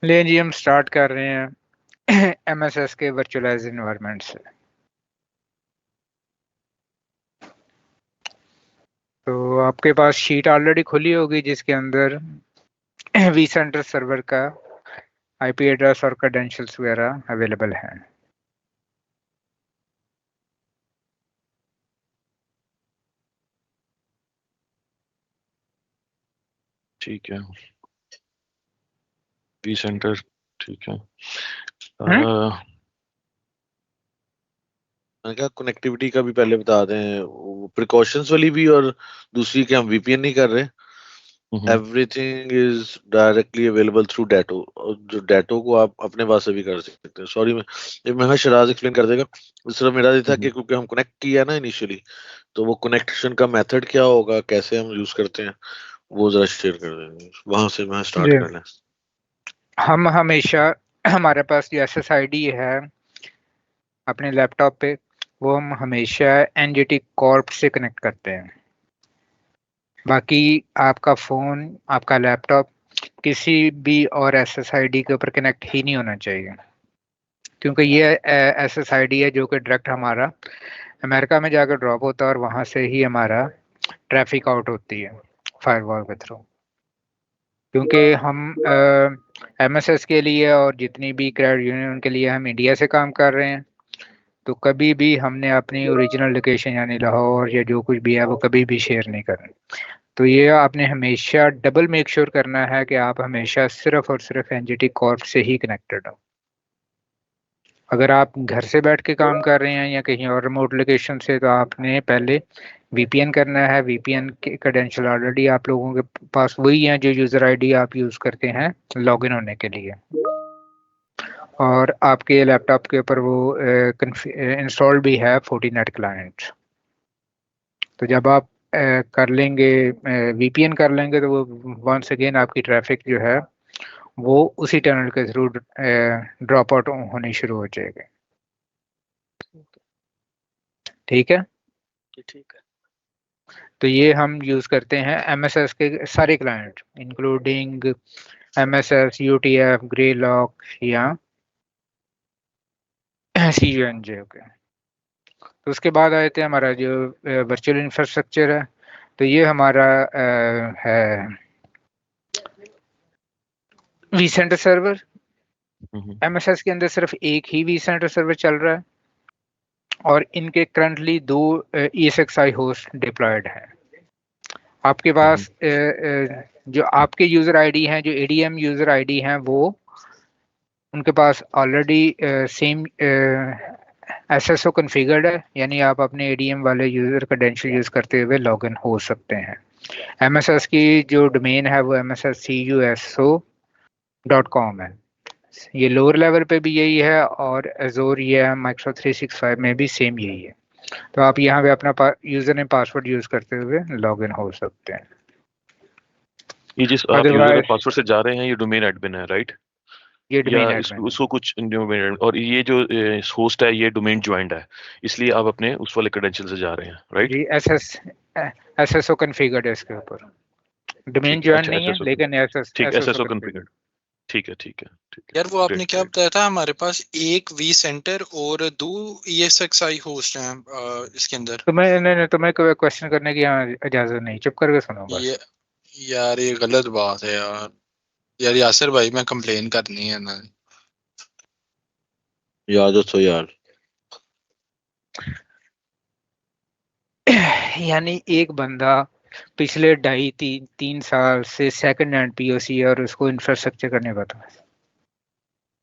ले जी, हम स्टार्ट कर रहे हैं एमएसएस के वर्चुअलाइज्ड एनवायरनमेंट से। तो आपके पास शीट ऑलरेडी खुली होगी जिसके अंदर vCenter सर्वर का आईपी एड्रेस और क्रेडेंशियल्स वगैरह अवेलेबल हैं। ठीक है, vCenter, ठीक है। मैंने कहा कनेक्टिविटी का भी पहले बता दें, प्रिकॉशंस वाली भी, और दूसरी कि हम वीपीएन नहीं कर रहे। Everything is directly available through डेटो, और जो डेटो को आप अपने पास से भी कर सकते हैं। सॉरी, मैं शराज एक्सप्लेन कर देगा। इस तरह मेरा ये था कि क्योंकि हम कनेक्ट किया ना इनिशियली, तो वो कनेक्शन का मेथड क्या होगा, कैसे हम यूज करते हैं, वो जरा शेयर कर देंगे। वहां से मैं स्टार्ट जी, कर लें। हम हमेशा हमारे पास जो एसएसआईडी है अपने लैपटॉप पे, वो हम हमेशा एनजीटी कॉर्प से कनेक्ट करते हैं। बाकी आपका फोन, आपका लैपटॉप किसी भी और एसएसआईडी के ऊपर कनेक्ट ही नहीं होना चाहिए, क्योंकि ये एसएसआईडी है जो कि डायरेक्ट हमारा अमेरिका में जाकर ड्रॉप होता है और वहां से ही हमारा ट्रैफिक आउट होती है फायरवॉल के थ्रू। क्योंकि हम एमएसएस के लिए और जितनी भी क्रेडिट यूनियन के लिए हम इंडिया से काम कर रहे हैं, तो कभी भी हमने अपनी ओरिजिनल लोकेशन यानी लाहौर या जो कुछ भी है वो कभी भी शेयर नहीं करना। तो ये आपने हमेशा डबल मेक श्योर करना है कि आप हमेशा सिर्फ और सिर्फ एनजीटी कॉर्प से ही कनेक्टेड हो। अगर आप घर से बैठ के काम कर रहे हैं या कहीं और रिमोट लोकेशन से, तो आपने पहले वीपीएन करना है। वीपीएन के क्रेडेंशियल ऑलरेडी आप लोगों के पास वही हैं जो यूजर आईडी आप यूज करते हैं लॉगिन होने के लिए, और आपके लैपटॉप के ऊपर वो इंस्टॉल भी है फोर्टीनेट क्लाइंट। तो जब आप कर लेंगे, वीपीएन कर लेंगे, तो वो वंस अगेन आपकी ट्रैफिक जो है वो उसी टनल के थ्रू ड्रॉप आउट होनी शुरू हो जाएगी। ठीक है, ठीक है। तो ये हम यूज करते हैं एमएसएस के सारे client, including MSS, UTF, grey lock या सीयूएनजे। ओके, तो उसके बाद आए थे हमारा जो वर्चुअल इंफ्रास्ट्रक्चर है। तो ये हमारा है vCenter सर्वर। एमएसएस के अंदर सिर्फ एक ही vCenter सर्वर चल रहा है और इनके करंटली 2 ESXi होस्ट डिप्लॉयड हैं। आपके पास जो आपके यूजर आईडी हैं, जो एडीएम यूजर आईडी हैं, वो उनके पास ऑलरेडी सेम एसएसओ कॉन्फ़िगर्ड है, यानी आप अपने एडीएम वाले यूजर क्रेडेंशियल यूज करते हुए लॉगिन हो सकते हैं। एमएसएस की जो डोमेन है वो mscuso.com है। ये लोअर लेवल पे भी यही है और एजोर या माइक्रोसॉफ्ट 365 में भी सेम यही है। तो आप यहाँ पे अपना यूजर नेम पासवर्ड यूज करते हुए लॉगिन हो सकते हैं। ये जिस आप यूजर नेम पासवर्ड से जा रहे हैं, ये डोमेन एडमिन है, राइट? ये डोमेन या एडमिन उसको कुछ डोमेन, और ये जो होस्ट है ये डोमेन ज्वाइंट है, इसलिए आप अपने उस वाले क्रेडेंशियल से जा रहे हैं, राइट? जी, एसएसओ कॉन्फ़िगर्ड है इसके ऊपर। डोमेन ज्वाइन नहीं है लेकिन एसएसओ एसएसओ कॉन्फ़िगर्ड। ठीक है, ठीक है, ठीक है। यार वो आपने क्या बताया था, हमारे पास एक vCenter और 2 ESXi होस्ट हैं इसके अंदर। तुम्हें कोई क्वेश्चन करने की यहाँ इजाजत नहीं, चुप करके सुनो बस। यार ये गलत बात है यार। यार यासिर भाई, मैं कंप्लेन करनी है ना याद हो यार। यानी एक बंदा पिछले 2.5-3 साल से सेकंड हैंड पीओसी है और उसको इंफ्रास्ट्रक्चर करने का था।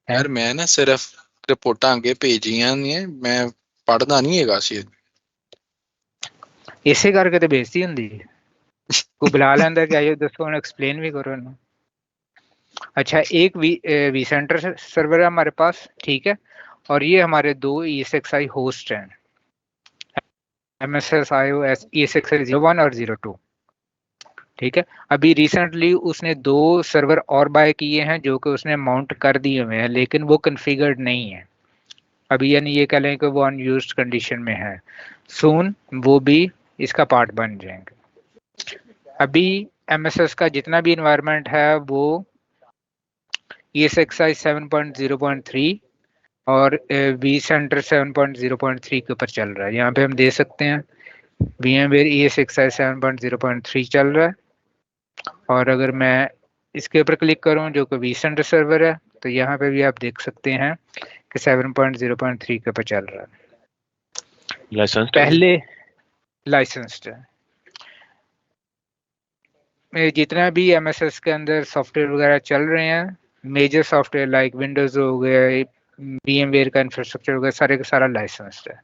यार मैं ना सिर्फ रिपोर्टा आगे भेजियां नहीं है, मैं पढ़ना नहीं है काशी। इसे करके तो बेइज्जती होंदी है। को बुला लेंदा कि आइए दसो एक्सप्लेन भी करो ना। अच्छा, एक vCenter सर्वर है हमारे पास, ठीक है, और ये हमारे 2 ESXi होस्ट हैं, MSSIO ESXi 01 और 02। ठीक है, अभी रिसेंटली उसने 2 सर्वर और बाय किए हैं जो कि उसने माउंट कर दिए हुए हैं, लेकिन वो कॉन्फ़िगर्ड नहीं है अभी, यानी ये कह लें कि वो अनयूज्ड कंडीशन में है। सून वो भी इसका पार्ट बन जाएंगे। अभी एमएसएस का जितना भी इन्वायरमेंट है वो ESXi 7.0.3 और vCenter 7.0.3 के ऊपर चल रहा है। यहाँ पे हम दे सकते हैं VMware ESXi 7.0.3 चल रहा है, और अगर मैं इसके ऊपर क्लिक करूं जो कि vCenter सर्वर है, तो यहाँ पे भी आप देख सकते हैं कि 7.0.3 के ऊपर चल रहा है। लाइसेंस पहले लाइसेंस्ड है। जितना भी MSS के अंदर सॉफ्टवेयर वगैरह चल रहे हैं, मेजर सॉफ्टवेयर लाइक विंडोज हो गया, VMware का इंफ्रास्ट्रक्चर हो गया, सारे का सारा लाइसेंस्ड है।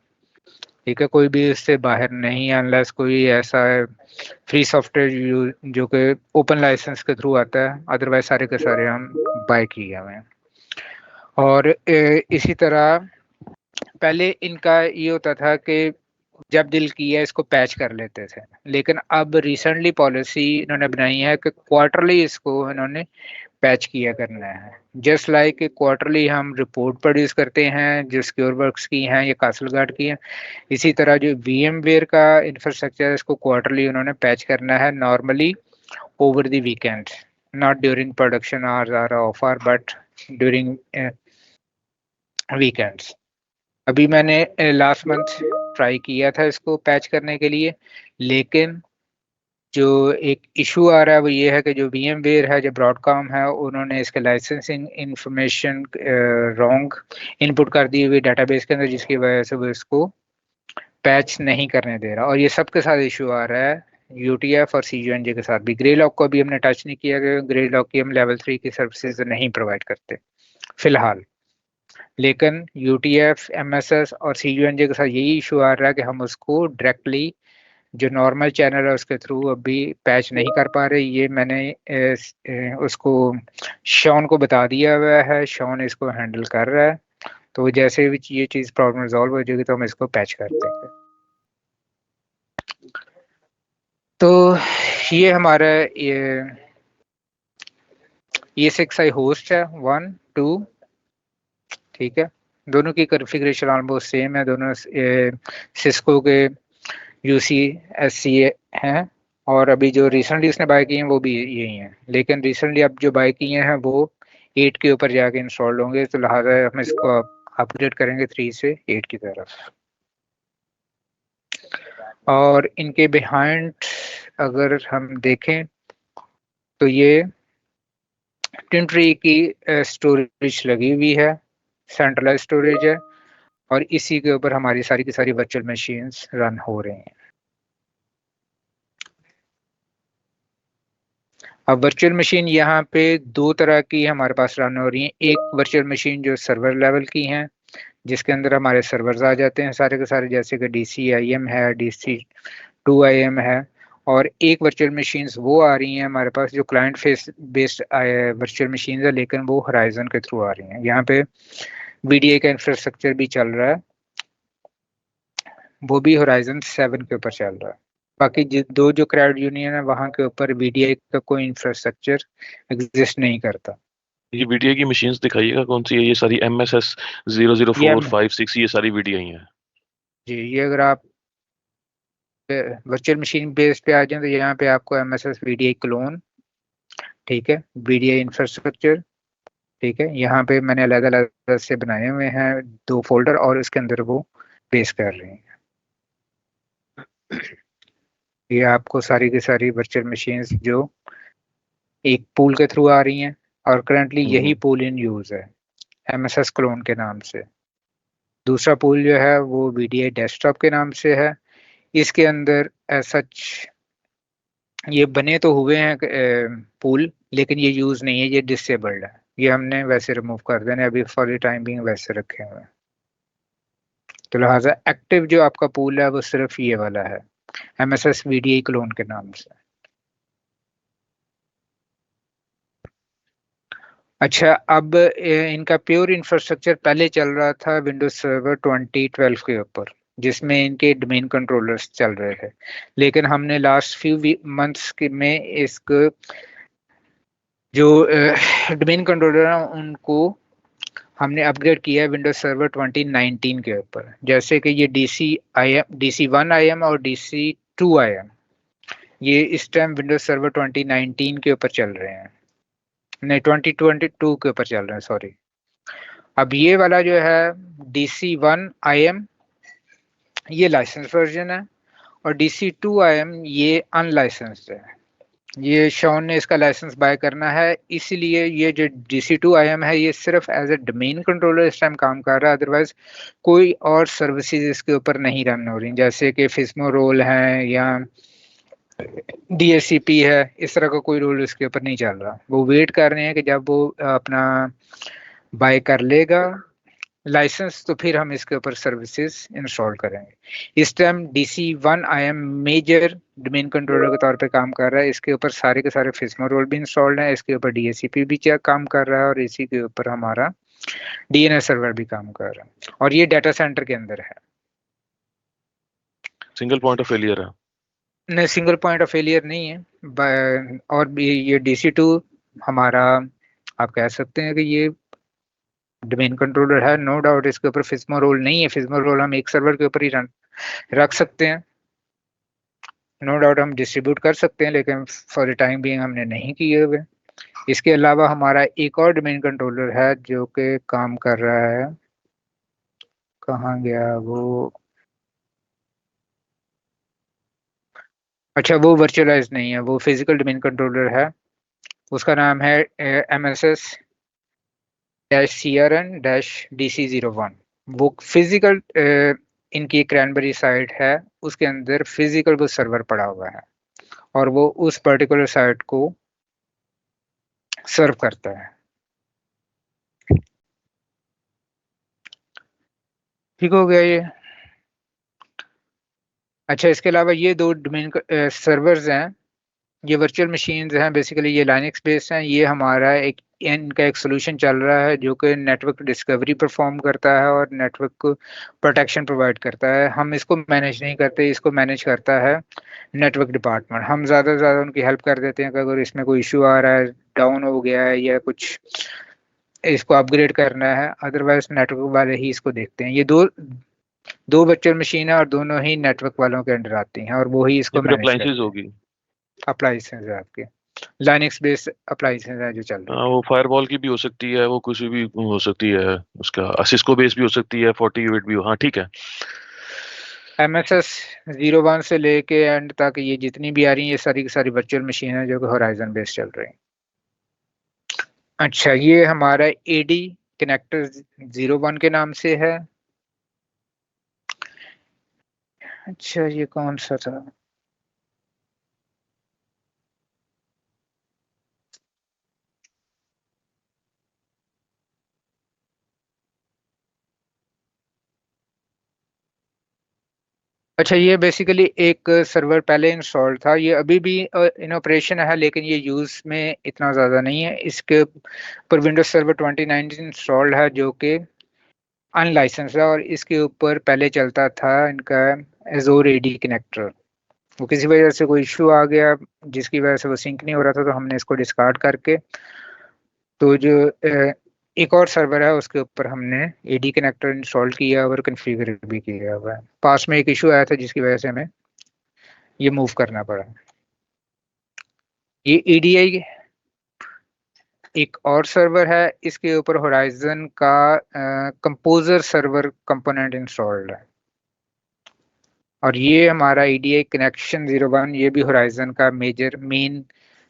ठीक है, कोई भी इससे बाहर नहीं है, अनलेस कोई ऐसा है फ्री सॉफ्टवेयर जो कि ओपन लाइसेंस के थ्रू आता है, अदरवाइज सारे के सारे हम बाय किए हुए हैं। और इसी तरह पहले इनका ये होता था कि जब दिल किया इसको पैच कर लेते थे, लेकिन अब रिसेंटली पॉलिसी इन्होंने बनाई है कि क्वार्टरली इसको इन्होंने पैच किया करना है। जस्ट लाइक क्वार्टरली हम रिपोर्ट प्रोड्यूस करते हैं जो सिक्योर वर्क्स की हैं या कासलगार्ड की हैं, इसी तरह जो VMware का इंफ्रास्ट्रक्चर है इसको क्वार्टरली उन्होंने पैच करना है, normally over the weekend, not during production hours और off hour, but during weekends. अभी मैंने लास्ट मंथ ट्राई किया था इसको पैच करने के लिए, लेकिन जो एक इशू आ रहा है वो ये है कि जो VMware है, जो ब्रॉडकॉम है, उन्होंने इसके लाइसेंसिंग इंफॉर्मेशन रॉन्ग इनपुट कर दी हुई डेटाबेस के अंदर, जिसकी वजह से वो इसको पैच नहीं करने दे रहा। और ये सबके साथ इशू आ रहा है, UTF और CUNJ के साथ भी। ग्रे लॉक को भी हमने टच नहीं किया, ग्रे लॉक की हम लेवल 3 की सर्विसेज नहीं प्रोवाइड करते फिलहाल, लेकिन UTF, MSS और CUNJ के साथ यही इशू आ रहा है कि हम उसको डायरेक्टली जो नॉर्मल चैनल है उसके थ्रू अभी पैच नहीं कर पा रहे। ये मैंने उसको शॉन को बता दिया हुआ है, शॉन इसको हैंडल कर रहा है, तो जैसे भी ये चीज़ प्रॉब्लम रिजॉल्व हो जाएगी तो हम इसको पैच कर देंगे। तो ये हमारा ये ESXi होस्ट है 1, 2, ठीक है। दोनों की कॉन्फ़िगरेशन ऑलमोस्ट सेम है, दोनों सिस्को के UC-SC हैं, और अभी जो रिसेंटली उसने बाय किए हैं वो भी यही हैं, लेकिन रिसेंटली अब जो बाय किए हैं वो 8 के ऊपर जाके इंस्टॉल होंगे, तो लिहाजा हम इसको अपग्रेड करेंगे 3 से 8 की तरफ। और इनके बिहाइंड अगर हम देखें तो ये टिन ट्री की स्टोरेज लगी हुई है, सेंट्रलाइज स्टोरेज है, और इसी के ऊपर हमारी सारी की सारी वर्चुअल मशीन्स रन हो रही हैं। अब वर्चुअल मशीन यहाँ पे 2 तरह की हमारे पास रन हो रही हैं। एक वर्चुअल मशीन जो सर्वर लेवल की हैं, जिसके अंदर हमारे सर्वर्स आ जाते हैं सारे के सारे, जैसे कि DCIM है, DC2IM है, और एक वर्चुअल मशीन्स वो आ रही हैं हमारे पास जो client face based virtual machines है, लेकिन वो होराइजन के थ्रू आ रही हैं। यहाँ पे VDI का इंफ्रास्ट्रक्चर भी चल रहा है, वो भी होराइजन 7 के ऊपर चल रहा है। बाकी दो जो क्राउड यूनियन है वहाँ के ऊपर VDI का कोई इंफ्रास्ट्रक्चर एग्जिस्ट नहीं करता। ये VDI की मशीन्स दिखाइएगा कौन सी है? ये सारी MSS 004, 5, 6 ये सारी VDI हैं जी। ये अगर आप वर्चुअल मशीन बेस पे आ जाए तो यहाँ पे आपको MSS VDI क्लोन, ठीक है, VDI इंफ्रास्ट्रक्चर, ठीक है, यहाँ पे मैंने अलग अलग से बनाए हुए हैं 2 फोल्डर, और उसके अंदर वो बेस कर रहे हैं। ये आपको सारी की सारी वर्चुअल मशीन्स जो एक पूल के थ्रू आ रही हैं, और करंटली यही पूल इन यूज है MSS क्लोन के नाम से। दूसरा पूल जो है वो VDI डेस्कटॉप के नाम से है। इसके अंदर सच ये बने तो हुए हैं पूल, लेकिन ये यूज नहीं है, ये डिसेबल्ड है, ये हमने वैसे रिमूव कर देने, अभी फॉर द टाइम बिंग वैसे रखे हुए हैं। तो लिहाजा एक्टिव जो आपका पूल है वो सिर्फ ये वाला है, MSS VDI क्लोन के नाम से। अच्छा, अब इनका प्योर इंफ्रास्ट्रक्चर पहले चल रहा था विंडोज सर्वर 2012 के ऊपर, जिसमें इनके डोमेन कंट्रोलर्स चल रहे थे, लेकिन हमने लास्ट फ्यू मंथ्स में इसको जो डोमेन कंट्रोलर है उनको हमने अपग्रेड किया है विंडोज सर्वर 2019 के ऊपर। जैसे कि ये DC1IM और DC2IM, ये इस टाइम विंडोज सर्वर 2019 के ऊपर चल रहे हैं। नहीं 2022 के ऊपर चल रहे हैं, सॉरी। अब ये वाला जो है DC1 IM ये लाइसेंस वर्जन है, और DC2 IM ये अनलाइसेंस्ड है। ये शॉन ने इसका लाइसेंस बाय करना है, इसीलिए ये जो DC2 IM है ये सिर्फ एज ए डोमेन कंट्रोलर इस टाइम काम कर रहा है, अदरवाइज कोई और सर्विसेज इसके ऊपर नहीं रन हो रही, जैसे कि फिस्मो रोल है या DHCP है, इस तरह का कोई रोल इसके ऊपर नहीं चल रहा। वो वेट कर रहे हैं कि जब वो अपना बाय कर लेगा लाइसेंस तो फिर हम इसके ऊपर सर्विसेज इंस्टॉल करेंगे। इस time DC1 IM major domain controller के तौर पे काम कर रहा है, इसके ऊपर सारे के सारे फिस्मो रोल भी इंस्टॉल्ड है, इसके ऊपर DHCP भी काम कर रहा है, और इसी के ऊपर हमारा DNS सर्वर भी काम कर रहा है, और ये डाटा सेंटर के अंदर है। सिंगल पॉइंट ऑफ फेलियर है? नहीं, सिंगल पॉइंट ऑफ फेलियर नहीं है, और भी ये DC2 हमारा आप कह सकते हैं कि ये डोमेन कंट्रोलर है, नो डाउट। इसके ऊपर फिस्मो रोल नहीं है, फिस्मो रोल हम एक सर्वर के ऊपर ही रख सकते हैं, नो डाउट हम डिस्ट्रीब्यूट कर सकते हैं, लेकिन फॉर द टाइम बीइंग हमने नहीं किए हुए। इसके अलावा हमारा एक और डोमेन कंट्रोलर है जो कि काम कर रहा है, कहाँ गया वो, अच्छा वो वर्चुअलाइज नहीं है, वो फिजिकल डोमेन कंट्रोलर है, उसका नाम है MSS-CRN-DC01। वो फिजिकल इनकी क्रैनबेरी साइट है, उसके अंदर फिजिकल वो सर्वर पड़ा हुआ है, और वो उस पर्टिकुलर साइट को सर्व करता है। ठीक हो गया ये। अच्छा, इसके अलावा ये दो डोमेन सर्वर्स हैं, ये वर्चुअल मशीन्स हैं, बेसिकली ये लाइनक्स बेस्ड हैं। ये हमारा एक इनका एक सोल्यूशन चल रहा है जो कि नेटवर्क डिस्कवरी परफॉर्म करता है और नेटवर्क को प्रोटेक्शन प्रोवाइड करता है। हम इसको मैनेज नहीं करते, इसको मैनेज करता है नेटवर्क डिपार्टमेंट। हम ज़्यादा से ज़्यादा उनकी हेल्प कर देते हैं कि अगर इसमें कोई इशू आ रहा है, डाउन हो गया है या कुछ इसको अपग्रेड करना है, अदरवाइज नेटवर्क वाले ही इसको देखते हैं। ये दो वर्चुअल मशीन है और दोनों ही नेटवर्क वालों के अंडर आती हैं, और वो ही इसको मैनेज करते हैं। होगी अप्लाइंसेस है आपके, लाइनक्स बेस्ड अप्लाइंसेस है जो चल रही है। वो फायरवॉल की भी हो सकती है, वो कुछ भी हो सकती है, उसका सिस्को बेस भी हो सकती है, 48 भी हो। हाँ ठीक है। MSS-01 से लेके एंड तक ये जितनी भी आ रही है ये सारी की सारी वर्चुअल मशीन है जो कि होराइजन बेस्ड चल रही है। अच्छा, ये हमारा AD कनेक्टर 01 के नाम से है। अच्छा, ये कौन सा था, अच्छा ये बेसिकली एक सर्वर पहले इंस्टॉल था, ये अभी भी इन ऑपरेशन है, लेकिन ये यूज में इतना ज़्यादा नहीं है। इसके ऊपर विंडोज सर्वर 2019 इंस्टॉल्ड है जो कि अनलाइसेंस है, और इसके ऊपर पहले चलता था इनका एजोर AD कनेक्टर। वो किसी वजह से कोई इशू आ गया जिसकी वजह से वो सिंक नहीं हो रहा था, तो हमने इसको डिस्कार्ड करके तो जो एक और सर्वर है उसके ऊपर हमने AD कनेक्टर इंस्टॉल किया और कन्फिगर भी किया हुआ है। पास में एक इशू आया था जिसकी वजह से हमें ये मूव करना पड़ा। ये EDI एक और सर्वर है, इसके ऊपर होराइजन का कंपोजर सर्वर कंपोनेंट इंस्टॉल्ड है, और ये हमारा EDI कनेक्शन 01 ये भी होराइजन का मेजर मेन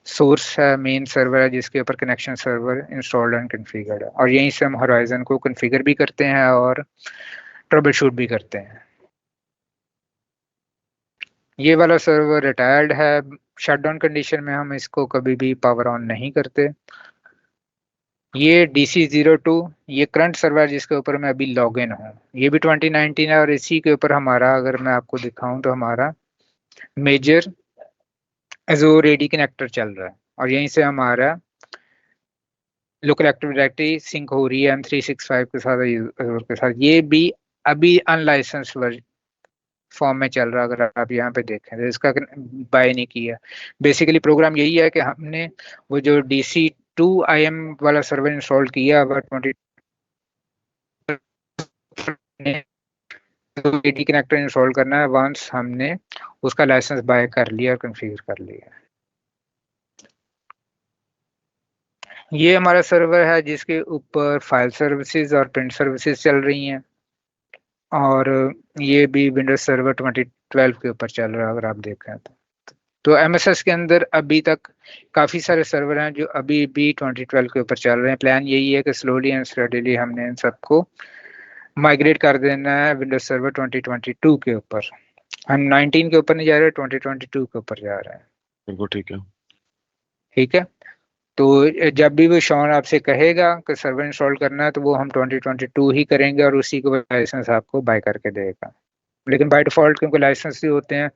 सोर्स है, मेन सर्वर है जिसके ऊपर connection server installed and configured है, और यहीं से हम होराइजन को कन्फिगर भी करते हैं और ट्रबल शूट भी करते हैं। ये वाला सर्वर रिटायर्ड है, शटडाउन कंडीशन में हम इसको कभी भी पावर ऑन नहीं करते। ये DC02 ये करंट सर्वर जिसके ऊपर मैं अभी लॉग इन हूँ, ये भी 2019 है, और इसी के ऊपर हमारा अगर मैं आपको दिखाऊं तो हमारा मेजर एजोर AD कनेक्टर चल रहा है, और यहीं से हमारा लोकल एक्टिव डायरेक्टरी सिंक हो रही है M365 के साथ, Azure के साथ। ये भी अभी अनलाइसेंस फॉर्म में चल रहा है, अगर आप यहाँ पे देखें तो इसका बाय नहीं किया। बेसिकली प्रोग्राम यही है कि हमने वो जो DC2 IM वाला सर्वर इंस्टॉल किया हुआ 20 AD कनेक्टर इंस्टॉल करना है, वंस हमने उसका लाइसेंस बाय कर लिया और कॉन्फ़िगर कर लिया। ये हमारा सर्वर है जिसके ऊपर फाइल सर्विसेज और प्रिंट सर्विसेज चल रही हैं, और ये भी विंडोज सर्वर 2012 के ऊपर चल रहा है अगर आप देखें तो एमएसएस के अंदर अभी तक काफ़ी सारे सर्वर हैं जो अभी भी 2012 के ऊपर चल रहे हैं। प्लान यही है कि स्लोली एंड स्टडीली हमने इन सबको माइग्रेट कर देना है विंडोज सर्वर 2022 के ऊपर। हम 19 के ऊपर नहीं जा रहे, 2022 के ऊपर जा रहे हैं। बिल्कुल ठीक है। ठीक है, तो जब भी वो शॉन आपसे कहेगा कि सर्वर इंस्टॉल करना है तो वो हम 2022 ही करेंगे और उसी को लाइसेंस आपको बाय करके देगा। लेकिन बाय डिफॉल्ट क्योंकि लाइसेंस ही होते हैं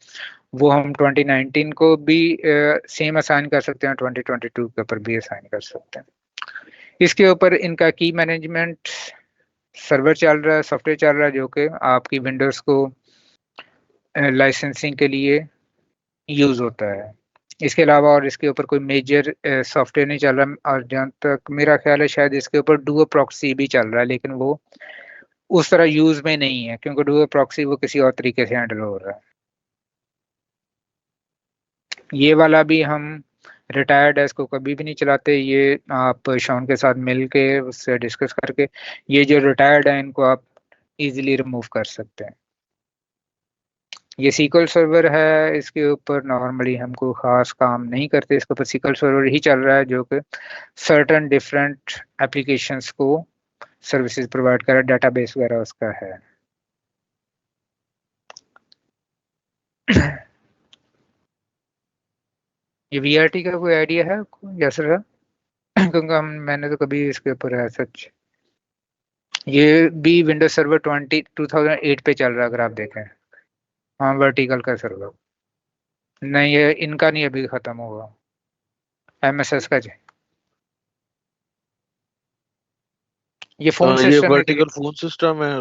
वो हम 2019 को भी सेम असाइन कर सकते हैं, 2022 के ऊपर भी असाइन कर सकते हैं। इसके ऊपर इनका की मैनेजमेंट सर्वर चल रहा है, सॉफ्टवेयर चल रहा है जो कि आपकी विंडोज को लाइसेंसिंग के लिए यूज होता है। इसके अलावा और इसके ऊपर कोई मेजर सॉफ्टवेयर नहीं चल रहा, और जहाँ तक मेरा ख्याल है शायद इसके ऊपर डुओ प्रॉक्सी भी चल रहा है, लेकिन वो उस तरह यूज में नहीं है क्योंकि डुओ प्रॉक्सी वो किसी और तरीके से हैंडल हो रहा है। ये वाला भी हम रिटायर्ड है, इसको कभी भी नहीं चलाते। ये आप शॉन के साथ मिल के उससे डिस्कस करके ये जो रिटायर्ड है इनको आप इजीली रिमूव कर सकते हैं। ये सीक्वल सर्वर है, इसके ऊपर नॉर्मली हमको खास काम नहीं करते, इसके ऊपर सीक्वल सर्वर ही चल रहा है जो कि सर्टन डिफरेंट एप्लीकेशंस को सर्विसेज प्रोवाइड कर रहा है, डाटाबेस वगैरह उसका है। ये वीआरटी का कोई आइडिया है आपको यस सर? क्योंकि मैंने तो कभी इसके ऊपर है सच। ये भी विंडोज सर्वर 2008 पे चल रहा है अगर आप देखें। हाँ वर्टिकल का सर्वर नहीं, ये इनका नहीं अभी खत्म हुआ, एमएसएस का ये फोन ये सिस्टम है वर्टिकल फोन सिस्टम है,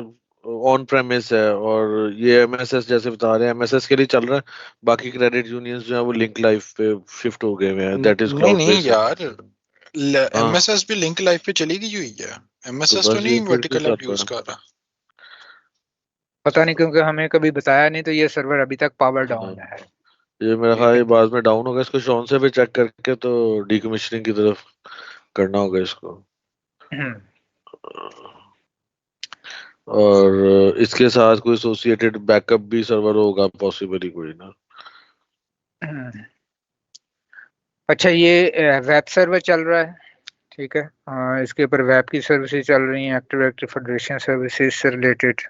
ऑन प्रेमिस है, और ये एमएसएस जैसे बता रहे हैं एमएसएस के लिए चल रहा है। बाकी क्रेडिट यूनियंस जो है वो लिंक लाइफ पे शिफ्ट हो गए हुए हैं, दैट इज नहीं क्लाउड नहीं बेस्ड। यार, हाँ, एमएसएस भी लिंक लाइफ पे चली गई हुई है। तो एमएसएस तो बस ये नहीं फिर क्यों वर्टिकल कर अब रहा यूज है? कर रहा। पता नहीं क्योंकि हमें कभी बताया नहीं, तो ये सर्वर अभी तक पावर हाँ, डाउन है। ये मेरा ख्याल है ये लेकिन बाद में डाउन होगा, इसको शॉन से भी चेक करके तो डीकमीशनिंग की तरफ करना होगा इसको। और इसके साथ कोई एसोसिएटेड बैकअप भी सर्वर होगा पॉसिबली कोई ना। अच्छा, ये वेब सर्वर चल रहा है, ठीक है। इसके ऊपर वेब की सर्विसेज चल रही हैं, एक्टिव डायरेक्टरी फेडरेशन सर्विसेज से रिलेटेड,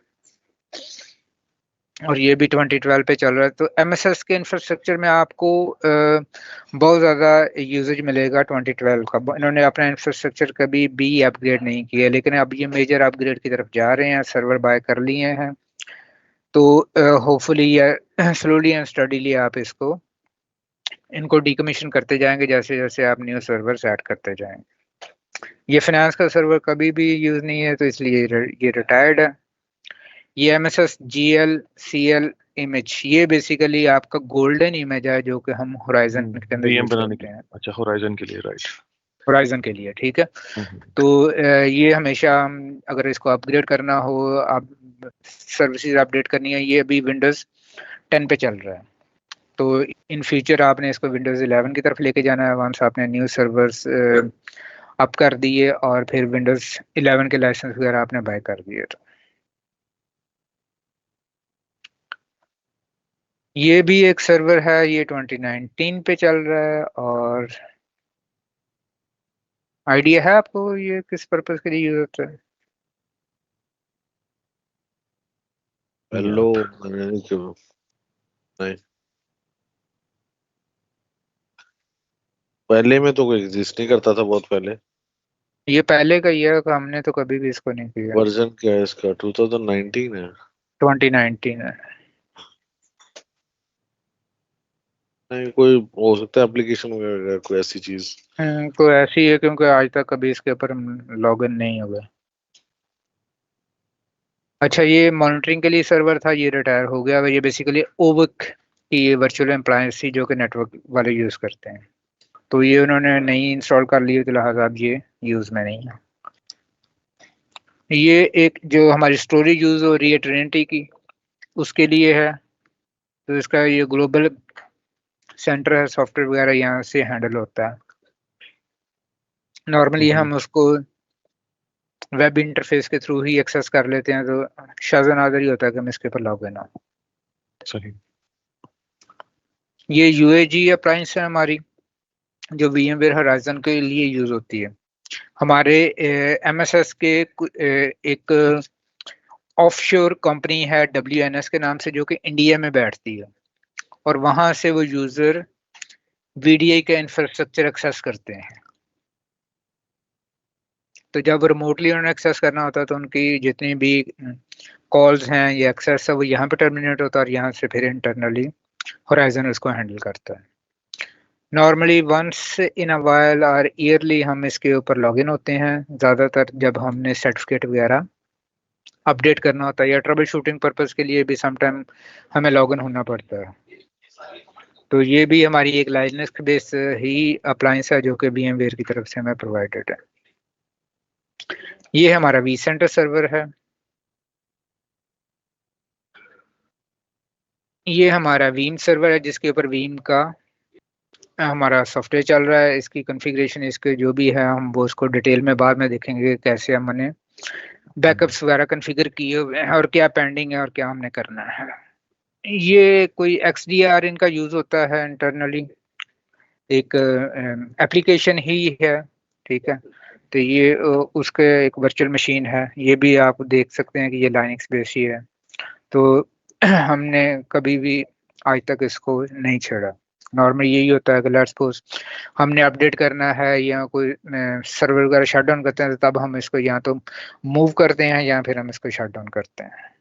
और ये भी 2012 पे चल रहा है। तो एमएसएस के इंफ्रास्ट्रक्चर में आपको बहुत ज़्यादा यूजेज मिलेगा 2012 का। इन्होंने अपना इंफ्रास्ट्रक्चर कभी भी अपग्रेड नहीं किया, लेकिन अब ये मेजर अपग्रेड की तरफ जा रहे हैं, सर्वर बाय कर लिए हैं। तो होपफुली या स्लोली एंड स्टडीली आप इनको डीकमीशन करते जाएंगे जैसे जैसे आप न्यू सर्वर ऐड करते जाएंगे। ये फाइनेंस का सर्वर कभी भी यूज नहीं है तो इसलिए ये रिटायर्ड है। ये एमएसएस जीएल सीएल इमेज, ये बेसिकली आपका गोल्डन इमेज है जो कि हम होराइजन के अंदर वीएम यूज बनाने करते की, हैं, अच्छा होराइजन के लिए, राइट। होराइजन के लिए, ठीक है। तो ये हमेशा अगर इसको अपग्रेड करना हो, आप सर्विसेज अपडेट करनी है, ये अभी विंडोज 10 पे चल रहा है। तो इन फ्यूचर आपने इसको विंडोज 11 की तरफ लेके जाना है वंस आपने न्यू सर्वर्स अप कर दिए और फिर विंडोज 11 के लाइसेंस वगैरह आपने बाय कर दिए। तो ये भी एक सर्वर है, ये 2019 पे चल रहा है। और आइडिया है आपको ये किस पर्पस के लिए यूज होता है? हेलो, नहीं, पहले में तो कोई एग्जिस्ट नहीं करता था, बहुत पहले। ये पहले का ही है, हमने तो कभी भी इसको नहीं किया। वर्जन क्या है इसका? 2019 है? 2019 है। नहीं, कोई हो सकता है एप्लीकेशन वगैरह कोई ऐसी चीज। तो ऐसी है क्योंकि आज तक कभी इसके ऊपर लॉगिन नहीं हुआ। अच्छा, ये मॉनिटरिंग के लिए सर्वर था, ये रिटायर हो गया। ये बेसिकली ओवक की ये वर्चुअल एम्प्लॉयंस थी जो कि नेटवर्क वाले यूज करते हैं, तो ये उन्होंने नहीं इंस्टॉल कर लिए, तो लिहाजा अब ये यूज में नहीं है। ये एक जो हमारी स्टोरी यूज हो रही है ट्रिनिटी की, उसके लिए है। तो इसका ये ग्लोबल सेंटर है, सॉफ्टवेयर वगैरह यहाँ से हैंडल होता है। नॉर्मली हम उसको वेब इंटरफेस के थ्रू ही एक्सेस कर लेते हैं, तो शाज़नादर ही होता है कि हम इसके ऊपर लॉग इन हो। सही। ये यूएजी अप्लायंस है हमारी, जो VMware Horizon के लिए यूज होती है। हमारे MSS के एक ऑफशोर कंपनी है WNS के नाम से, जो कि इंडिया में बैठती है, और वहां से वो यूजर VDI का इंफ्रास्ट्रक्चर एक्सेस करते हैं। तो जब रिमोटली उन्हें एक्सेस करना होता है तो उनकी जितनी भी कॉल्स हैं या एक्सेस है वो यहाँ पे टर्मिनेट होता है, और यहाँ से फिर इंटरनली होराइजन उसको हैंडल करता है। Normally once in a while और ईयरली हम इसके ऊपर लॉगिन होते हैं, ज़्यादातर जब हमने सर्टिफिकेट वगैरह अपडेट करना होता है, या ट्रबल शूटिंग पर्पज़ के लिए भी समटाइम हमें लॉगिन होना पड़ता है। तो ये भी हमारी एक लाइनेक्स बेस ही अप्लायंस है, जो कि VMware की तरफ से हमें प्रोवाइडेड है। ये हमारा vCenter सर्वर है। ये हमारा Veeam सर्वर है, जिसके ऊपर Veeam का हमारा सॉफ्टवेयर चल रहा है। इसकी कॉन्फ़िगरेशन, इसके जो भी है, हम वो उसको डिटेल में बाद में देखेंगे, कैसे हमने बैकअप्स वगैरह कॉन्फ़िगर किए हुए हैं और क्या पेंडिंग है और क्या हमने करना है। ये कोई XDR इनका यूज होता है इंटरनली, एक एप्लीकेशन ही है, ठीक है। तो ये उसके एक वर्चुअल मशीन है। ये भी आप देख सकते हैं कि ये लाइनक्स बेस्ड ही है। तो हमने कभी भी आज तक इसको नहीं छेड़ा। नॉर्मली यही होता है कि लेट्स सपोज हमने अपडेट करना है या कोई सर्वर वगैरह शट डाउन करते हैं, तो तब हम इसको या तो मूव करते हैं या फिर हम इसको शट डाउन करते हैं।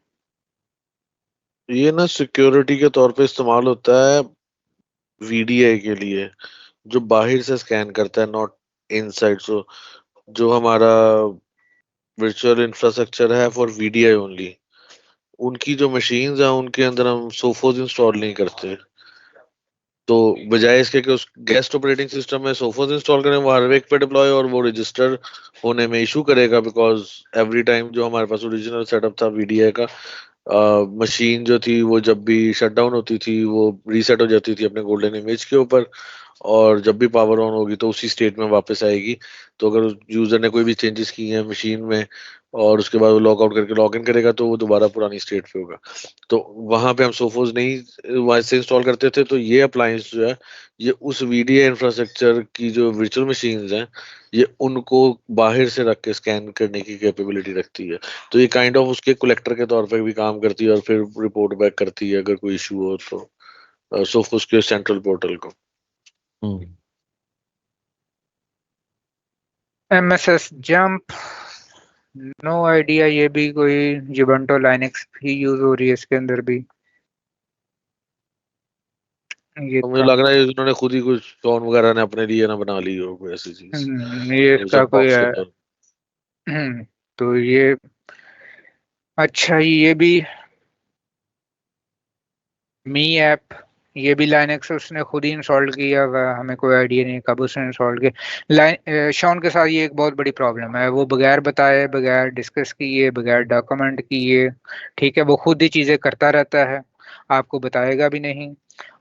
ये ना सिक्योरिटी के तौर पे इस्तेमाल होता है VDI के लिए, जो बाहर से स्कैन करता है, नॉट इनसाइड। सो जो हमारा वर्चुअल इंफ्रास्ट्रक्चर है फॉर VDI ओनली, उनकी जो मशीन्स हैं उनके अंदर हम सोफोस इंस्टॉल नहीं करते। तो बजाय इसके कि उस गेस्ट ऑपरेटिंग सिस्टम में सोफोस इंस्टॉल करें, वो हर एक पे डिप्लॉय और वो रजिस्टर होने में इशू करेगा, बिकॉज एवरी टाइम जो हमारे पास ओरिजिनल सेटअप था VDI का, मशीन जो थी वो जब भी शट डाउन होती थी वो रीसेट हो जाती थी अपने गोल्डन इमेज के ऊपर, और जब भी पावर ऑन होगी तो उसी स्टेट में वापस आएगी। तो अगर यूजर ने कोई भी चेंजेस किए हैं मशीन में और उसके बाद वो लॉग आउट करके लॉग इन करेगा तो वो दोबारा पुरानी स्टेट पे होगा। तो वहां पे हम सोफोज नहीं वहां से इंस्टॉल करते थे। तो ये अप्लायंस जो है, ये उस VDI इंफ्रास्ट्रक्चर की जो वर्चुअल मशीन्स हैं, ये उनको बाहर से रख के स्कैन करने की कैपेबिलिटी रखती है। तो ये काइंड ऑफ उसके कलेक्टर के तौर पे भी काम करती है और फिर रिपोर्ट बैक करती है अगर कोई इशू हो तो सोफोस के सेंट्रल पोर्टल को। MSS jump, no idea. ये भी कोई जुबंटो लाइनक्स भी यूज हो रही है इसके अंदर भी। ये तो मुझे लग रहा है उन्होंने खुद ही कुछ टोन वगैरह ने अपने लिए ना बना ली हो कोई ऐसी चीज, ये जैसे इसका कोई बॉक्स के है। तौर। तो ये अच्छा, ये भी मी ऐप, ये भी लाइनक्स उसने खुद ही इंस्टॉल किया हुआ है। हमें कोई आइडिया नहीं कब उसने इंस्टॉल किया। शॉन के साथ ये एक बहुत बड़ी प्रॉब्लम है, वो बगैर बताए, बगैर डिस्कस किए, बगैर डॉक्यूमेंट किए, ठीक है, वो खुद ही चीज़ें करता रहता है। आपको बताएगा भी नहीं,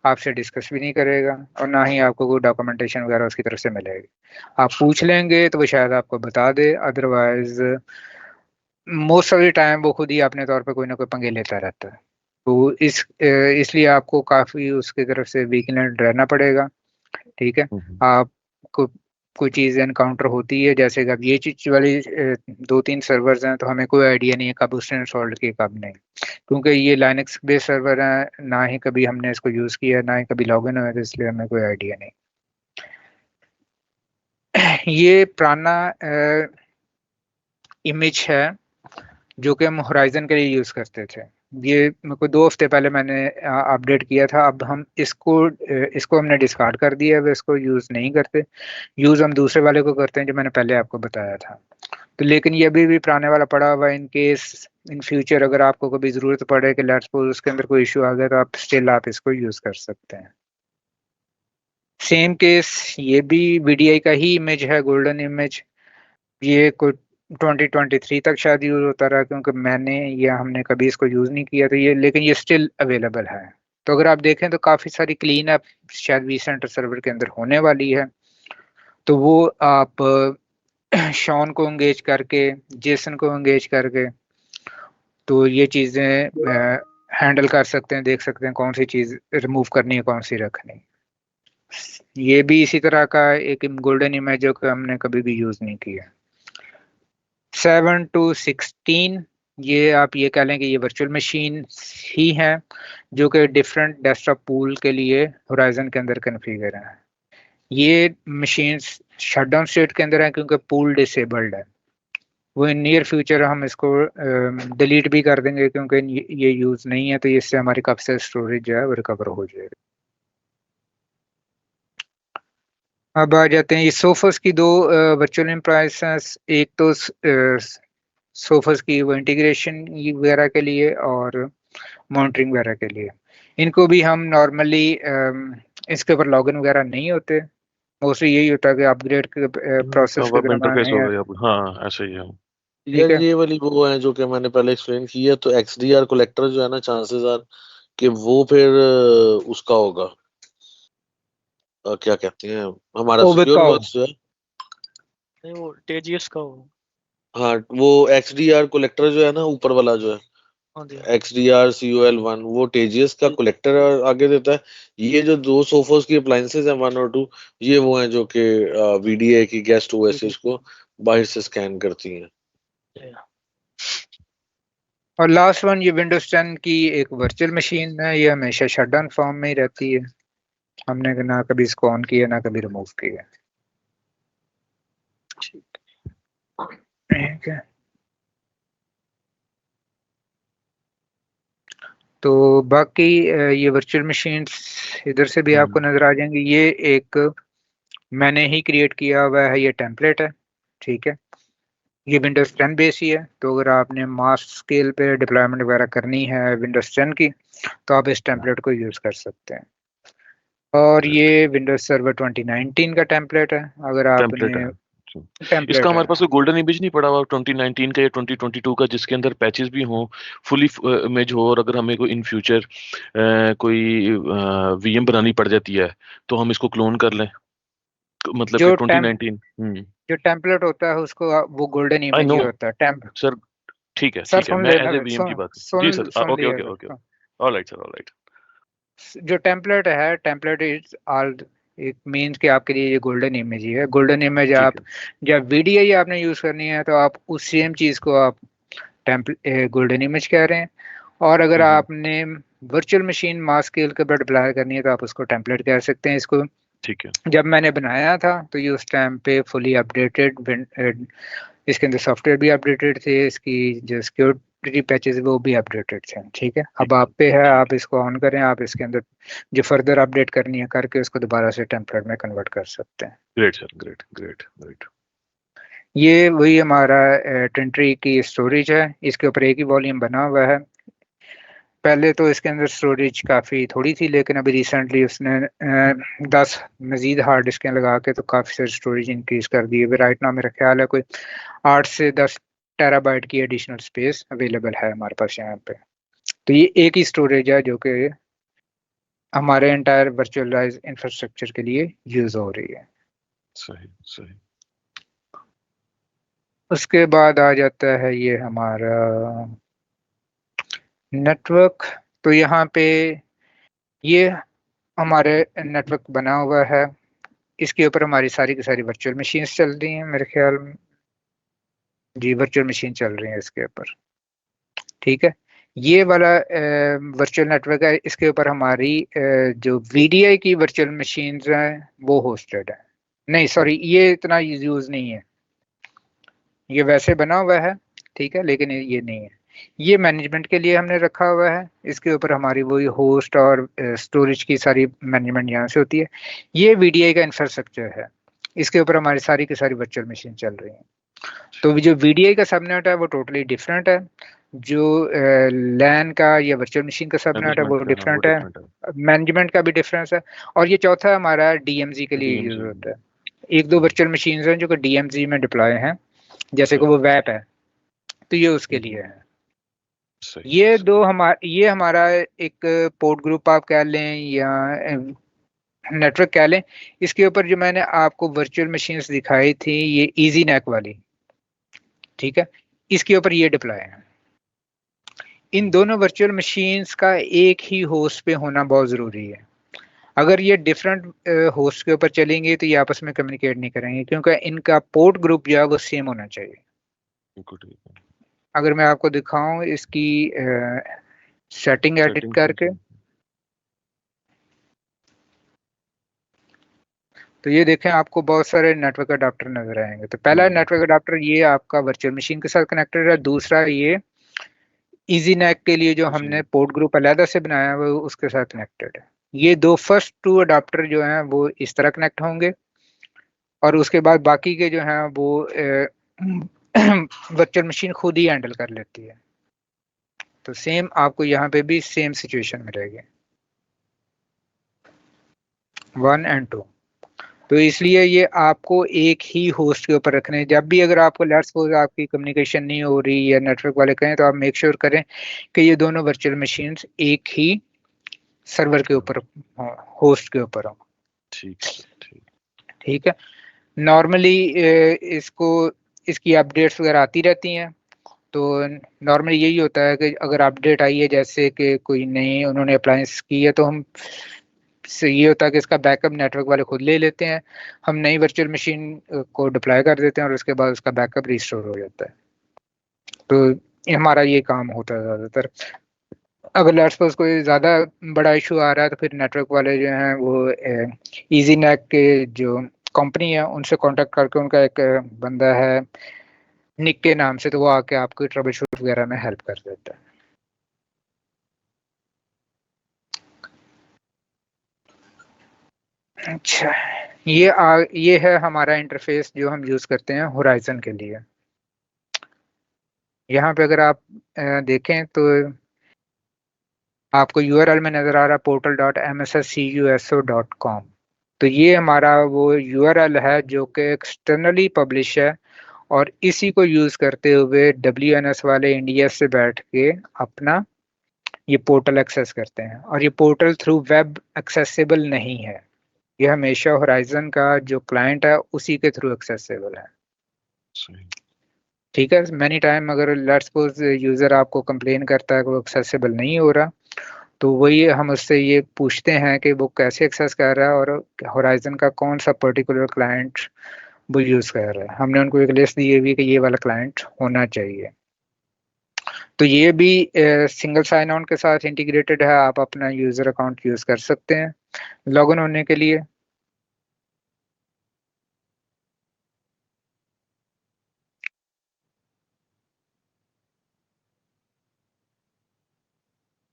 आपसे डिस्कस भी नहीं करेगा, और ना ही आपको कोई डॉक्यूमेंटेशन वगैरह उसकी तरफ से मिलेगी। आप पूछ लेंगे तो वो शायद आपको बता दे, otherwise most of the time वो खुद ही अपने तौर पे कोई ना कोई पंगे लेता रहता है। तो इसलिए आपको काफी उसकी तरफ से विजिलेंट रहना पड़ेगा, ठीक है। आपको कोई चीज एनकाउंटर होती है, जैसे कि अब ये चीज वाली 2-3 सर्वर्स हैं, तो हमें कोई आइडिया नहीं है कब उसने इंस्टॉल किए कब नहीं, क्योंकि ये लाइनक्स बेस्ड सर्वर है, ना ही कभी हमने इसको यूज किया, ना ही कभी लॉगिन हुआ, तो इसलिए हमें कोई आइडिया नहीं। ये पुराना इमेज है जो कि हम होराइजन के लिए यूज करते थे। ये मेरे को 2 हफ्ते पहले मैंने अपडेट किया था। अब हम इसको हमने डिस्कार्ड कर दिया है, इसको यूज नहीं करते। यूज हम दूसरे वाले को करते हैं जो मैंने पहले आपको बताया था। तो लेकिन ये अभी भी पुराने वाला पड़ा हुआ है। इन केस इन फ्यूचर अगर आपको कभी जरूरत पड़े कि लेट्स सपोज उसके अंदर कोई इशू आ गया, तो आप स्टिल आप इसको यूज कर सकते हैं। सेम केस, ये भी VDI का ही इमेज है, गोल्डन इमेज। ये कोई 2023 तक शायद यूज होता रहा, क्योंकि मैंने या हमने कभी इसको यूज नहीं किया, तो ये, लेकिन ये स्टिल अवेलेबल है। तो अगर आप देखें तो काफी सारी क्लीन अप शायद vCenter सर्वर के अंदर होने वाली है। तो वो आप शॉन को एंगेज करके, जेसन को एंगेज करके, तो ये चीज़ें हैंडल कर सकते हैं, देख सकते हैं कौन सी चीज़ रिमूव करनी है, कौन सी रखनी। ये भी इसी तरह का एक गोल्डन इमेज जो कि हमने कभी भी यूज़ नहीं किया। 7 to 16 ये आप ये कह लें कि ये वर्चुअल मशीन ही है जो कि डिफरेंट डेस्कटॉप पूल के लिए होराइजन के अंदर कन्फिगर है। ये मशीन्स शटडाउन स्टेट के अंदर है क्योंकि पूल डिसेबल्ड है। वो इन नियर फ्यूचर हम इसको डिलीट भी कर देंगे क्योंकि ये यूज़ नहीं है, तो इससे हमारी काफ़ी सारी स्टोरेज जो है वो रिकवर हो जाएगी। अब आ जाते हैं ये सोफस की दो वर्चुअल एम्प्लॉयज। एक तो सोफस की वो इंटीग्रेशन वगैरह के लिए और मॉनिटरिंग वगैरह के लिए। इनको भी हम नॉर्मली इसके ऊपर लॉगिन वगैरह नहीं होते, मोस्टली यही होता है कि अपग्रेड के प्रोसेस वेब वगैरह इंटरफेस हो बनाने हैं। गया अब, हाँ ऐसे ही है। यार ठीक है, ये वाली वो है जो कि मैंने पहले एक्सप्लेन की है, तो XDR कलेक्टर जो है ना, चांसेस आर कि वो फिर उसका होगा, क्या कहते हैं, हमारा ओविक सिक्योर का वर्क्स जो है। नहीं वो टेजियस का हो। हाँ, वो XDR कलेक्टर जो है ना, ऊपर वाला जो है, हाँ जी XDR COL1, वो टेजियस का कलेक्टर आगे देता है। ये जो दो सोफोस की अप्लायंसेस हैं 1 और 2, ये वो हैं जो कि VDA की गेस्ट OSs को बाहर से स्कैन करती हैं। और लास्ट वन ये विंडोज 10 की एक वर्चुअल मशीन है, ये हमेशा शटडाउन फॉर्म में ही रहती है। हमने ना कभी इसको ऑन किया ना कभी रिमूव किया। ठीक है, तो बाकी ये वर्चुअल मशीन्स इधर से भी आपको नजर आ जाएंगी। ये एक मैंने ही क्रिएट किया हुआ है, ये टेम्पलेट है। ठीक है, ये विंडोज 10 बेस ही है, तो अगर आपने मास स्केल पे डिप्लॉयमेंट वगैरह करनी है विंडोज 10 की, तो आप इस टेम्पलेट को यूज कर सकते हैं। और ये विंडोज सर्वर 2019 का टेम्पलेट है। अगर टेम्पलेट आपने है। इसका टेम्पलेट है, हमारे पास कोई गोल्डन इमेज नहीं पड़ा हुआ 2019 का या 2022 का, जिसके अंदर पैचेस भी हों, फुली इमेज हो, और अगर हमें कोई इन फ्यूचर कोई VM बनानी पड़ जाती है तो हम इसको क्लोन कर लें, मतलब कि 2019। जो टेम्पलेट होता है उसको वो गोल्डन आई इमेज ही नो होता है। सर, ठीक सर है, सुन मैं लेना, एज ए VM की बात जी सर, सुन ओके लिया ओके करो। ओके, हाँ। Alright sir, alright. जो टेम्पलेट है, template is all, it means कि आपके लिए ये गोल्डन इमेज ही है। गोल्डन इमेज ठीक आप है, जब VDI आपने यूज करनी है तो आप उस सेम चीज को आप गोल्डन इमेज कह रहे हैं। और अगर आपने वर्चुअल मशीन मास स्केल के ऊपर डिप्लॉय करनी है तो आप उसको टेम्पलेट कह सकते हैं इसको। ठीक है, जब मैंने बनाया था तो ये उस टाइम पे फुली अपडेटेड, इसके अंदर सॉफ्टवेयर भी अपडेटेड थे, इसकी जो सिक्योरिटी पैचेस वो भी अपडेटेड थे। ठीक है, अब आप पे है, आप इसको ऑन करें, आप इसके अंदर जो फर्दर अपडेट करनी है करके उसको दोबारा से टेम्पलेट में कन्वर्ट कर सकते हैं। Great sir, great great great. ये वही हमारा टेंट्री की स्टोरेज है, इसके ऊपर एक ही वॉल्यूम बना हुआ है। पहले तो इसके अंदर स्टोरेज काफ़ी थोड़ी थी, लेकिन अभी रिसेंटली उसने 10 मजीद हार्ड डिस्कें लगा के तो काफ़ी सारी स्टोरेज इंक्रीज कर दी है। राइट नाउ मेरा ख्याल है कोई 8 से 10 टेराबाइट की एडिशनल स्पेस अवेलेबल है हमारे पास यहाँ पे। तो ये एक ही स्टोरेज है जो कि हमारे एंटायर वर्चुअलाइज इंफ्रास्ट्रक्चर के लिए यूज हो रही है। सही सही। उसके बाद आ जाता है ये हमारा नेटवर्क। तो यहाँ पे ये हमारे नेटवर्क बना हुआ है, इसके ऊपर हमारी सारी की सारी वर्चुअल मशीन्स चल रही हैं मेरे ख्याल में। जी, वर्चुअल मशीन चल रही है इसके ऊपर। ठीक है, ये वाला वर्चुअल नेटवर्क है, इसके ऊपर हमारी जो VDI की वर्चुअल मशीन्स हैं वो होस्टेड है। नहीं सॉरी, ये इतना यूज नहीं है, ये वैसे बना हुआ है। ठीक है, लेकिन ये नहीं है, ये मैनेजमेंट के लिए हमने रखा हुआ है। इसके ऊपर हमारी वही होस्ट और स्टोरेज की सारी मैनेजमेंट यहाँ से होती है। ये VDI का इंफ्रास्ट्रक्चर है, इसके ऊपर हमारी सारी की सारी वर्चुअल मशीन चल रही हैं। तो जो VDI का सबनेट है वो टोटली डिफरेंट है, जो लैन का या वर्चुअल मशीन का सबनेट है वो मैनेजमेंट का, हाँ वो डिफरेंट है, डिफरेंट है। मैनेजमेंट का भी डिफरेंस है। और ये चौथा हमारा DMZ के लिए यूज DMZ होता है। एक दो वर्चुअल मशीन हैं जो कि DMZ में डिप्लॉय हैं, जैसे कि वो वैप है, तो ये उसके लिए है। सही ये सही। दो ये हमारा एक पोर्ट ग्रुप आप कह लें या नेटवर्क कह लें। इसके ऊपर जो मैंने आपको वर्चुअल मशीन्स दिखाई थी, ये इजी नेक वाली, ठीक है, इसके ऊपर ये डिप्लॉय है। इन दोनों वर्चुअल मशीन्स का एक ही होस्ट पे होना बहुत ज़रूरी है। अगर ये डिफरेंट होस्ट के ऊपर चलेंगे तो ये आपस में कम्युनिकेट नहीं करेंगे, क्योंकि इनका पोर्ट ग्रुप जो है वो सेम होना चाहिए। अगर मैं आपको दिखाऊं इसकी सेटिंग एडिट करके, तो ये देखें आपको बहुत सारे नेटवर्क अडाप्टर नजर आएंगे। तो पहला नेटवर्क अडाप्टर ये आपका वर्चुअल मशीन के साथ कनेक्टेड है, दूसरा ये इजी नेक के लिए जो हमने पोर्ट ग्रुप अलहदा से बनाया है वो उसके साथ कनेक्टेड है। ये दो फर्स्ट टू अडाप्टर जो हैं वो इस तरह कनेक्ट होंगे, और उसके बाद बाकी के जो हैं वो वर्चुअल मशीन खुद ही हैंडल कर लेती है। तो सेम आपको यहाँ पे भी सेम सिचुएशन मिलेगी 1 और 2। तो इसलिए ये आपको एक ही होस्ट के ऊपर रखने हैं। जब भी अगर आपको लेट्स सपोज आपकी कम्युनिकेशन नहीं हो रही या नेटवर्क वाले कहें, तो आप मेक श्योर करें कि ये दोनों वर्चुअल मशीन्स एक ही सर्वर के ऊपर, होस्ट के ऊपर हो। ठीक है। नॉर्मली इसको इसकी अपडेट्स वगैरह आती रहती हैं। तो नॉर्मली यही होता है कि अगर अपडेट आई है, जैसे कि कोई नई उन्होंने अप्लायंस की है, तो हम से ये होता है कि इसका बैकअप नेटवर्क वाले खुद ले लेते हैं, हम नई वर्चुअल मशीन को डिप्लॉय कर देते हैं और उसके बाद उसका बैकअप रिस्टोर हो जाता है। तो हमारा ये काम होता है ज़्यादातर। अगर लेट्स सपोज कोई ज़्यादा बड़ा इशू आ रहा है, तो फिर नेटवर्क वाले जो हैं वो इजी नेक के जो कंपनी है उनसे कांटेक्ट करके, उनका एक बंदा है निक के नाम से, तो वो आके आपको ट्रबल शूट वगैरह में हेल्प कर देता है। अच्छा, ये है हमारा इंटरफेस जो हम यूज करते हैं होराइजन के लिए। यहाँ पे अगर आप देखें तो आपको यूआरएल में नजर आ रहा है portal.msscuso.com। तो ये हमारा वो यूआरएल है जो कि एक्सटर्नली पब्लिश है, और इसी को यूज करते हुए WNS वाले इंडिया से बैठ के अपना ये पोर्टल एक्सेस करते हैं। और ये पोर्टल थ्रू वेब एक्सेसिबल नहीं है, ये हमेशा होराइजन का जो क्लाइंट है उसी के थ्रू एक्सेसिबल है। ठीक है। मैनी टाइम अगर लेट्स सपोज यूजर आपको कंप्लेन करता है कि वो एक्सेसिबल नहीं हो रहा, तो वही हम उससे ये पूछते हैं कि वो कैसे एक्सेस कर रहा है और होराइजन का कौन सा पर्टिकुलर क्लाइंट वो यूज कर रहा है। हमने उनको एक लिस्ट दी हुई कि ये वाला क्लाइंट होना चाहिए। तो ये भी सिंगल साइन ऑन के साथ इंटीग्रेटेड है, आप अपना यूजर अकाउंट यूज कर सकते हैं लॉगिन होने के लिए।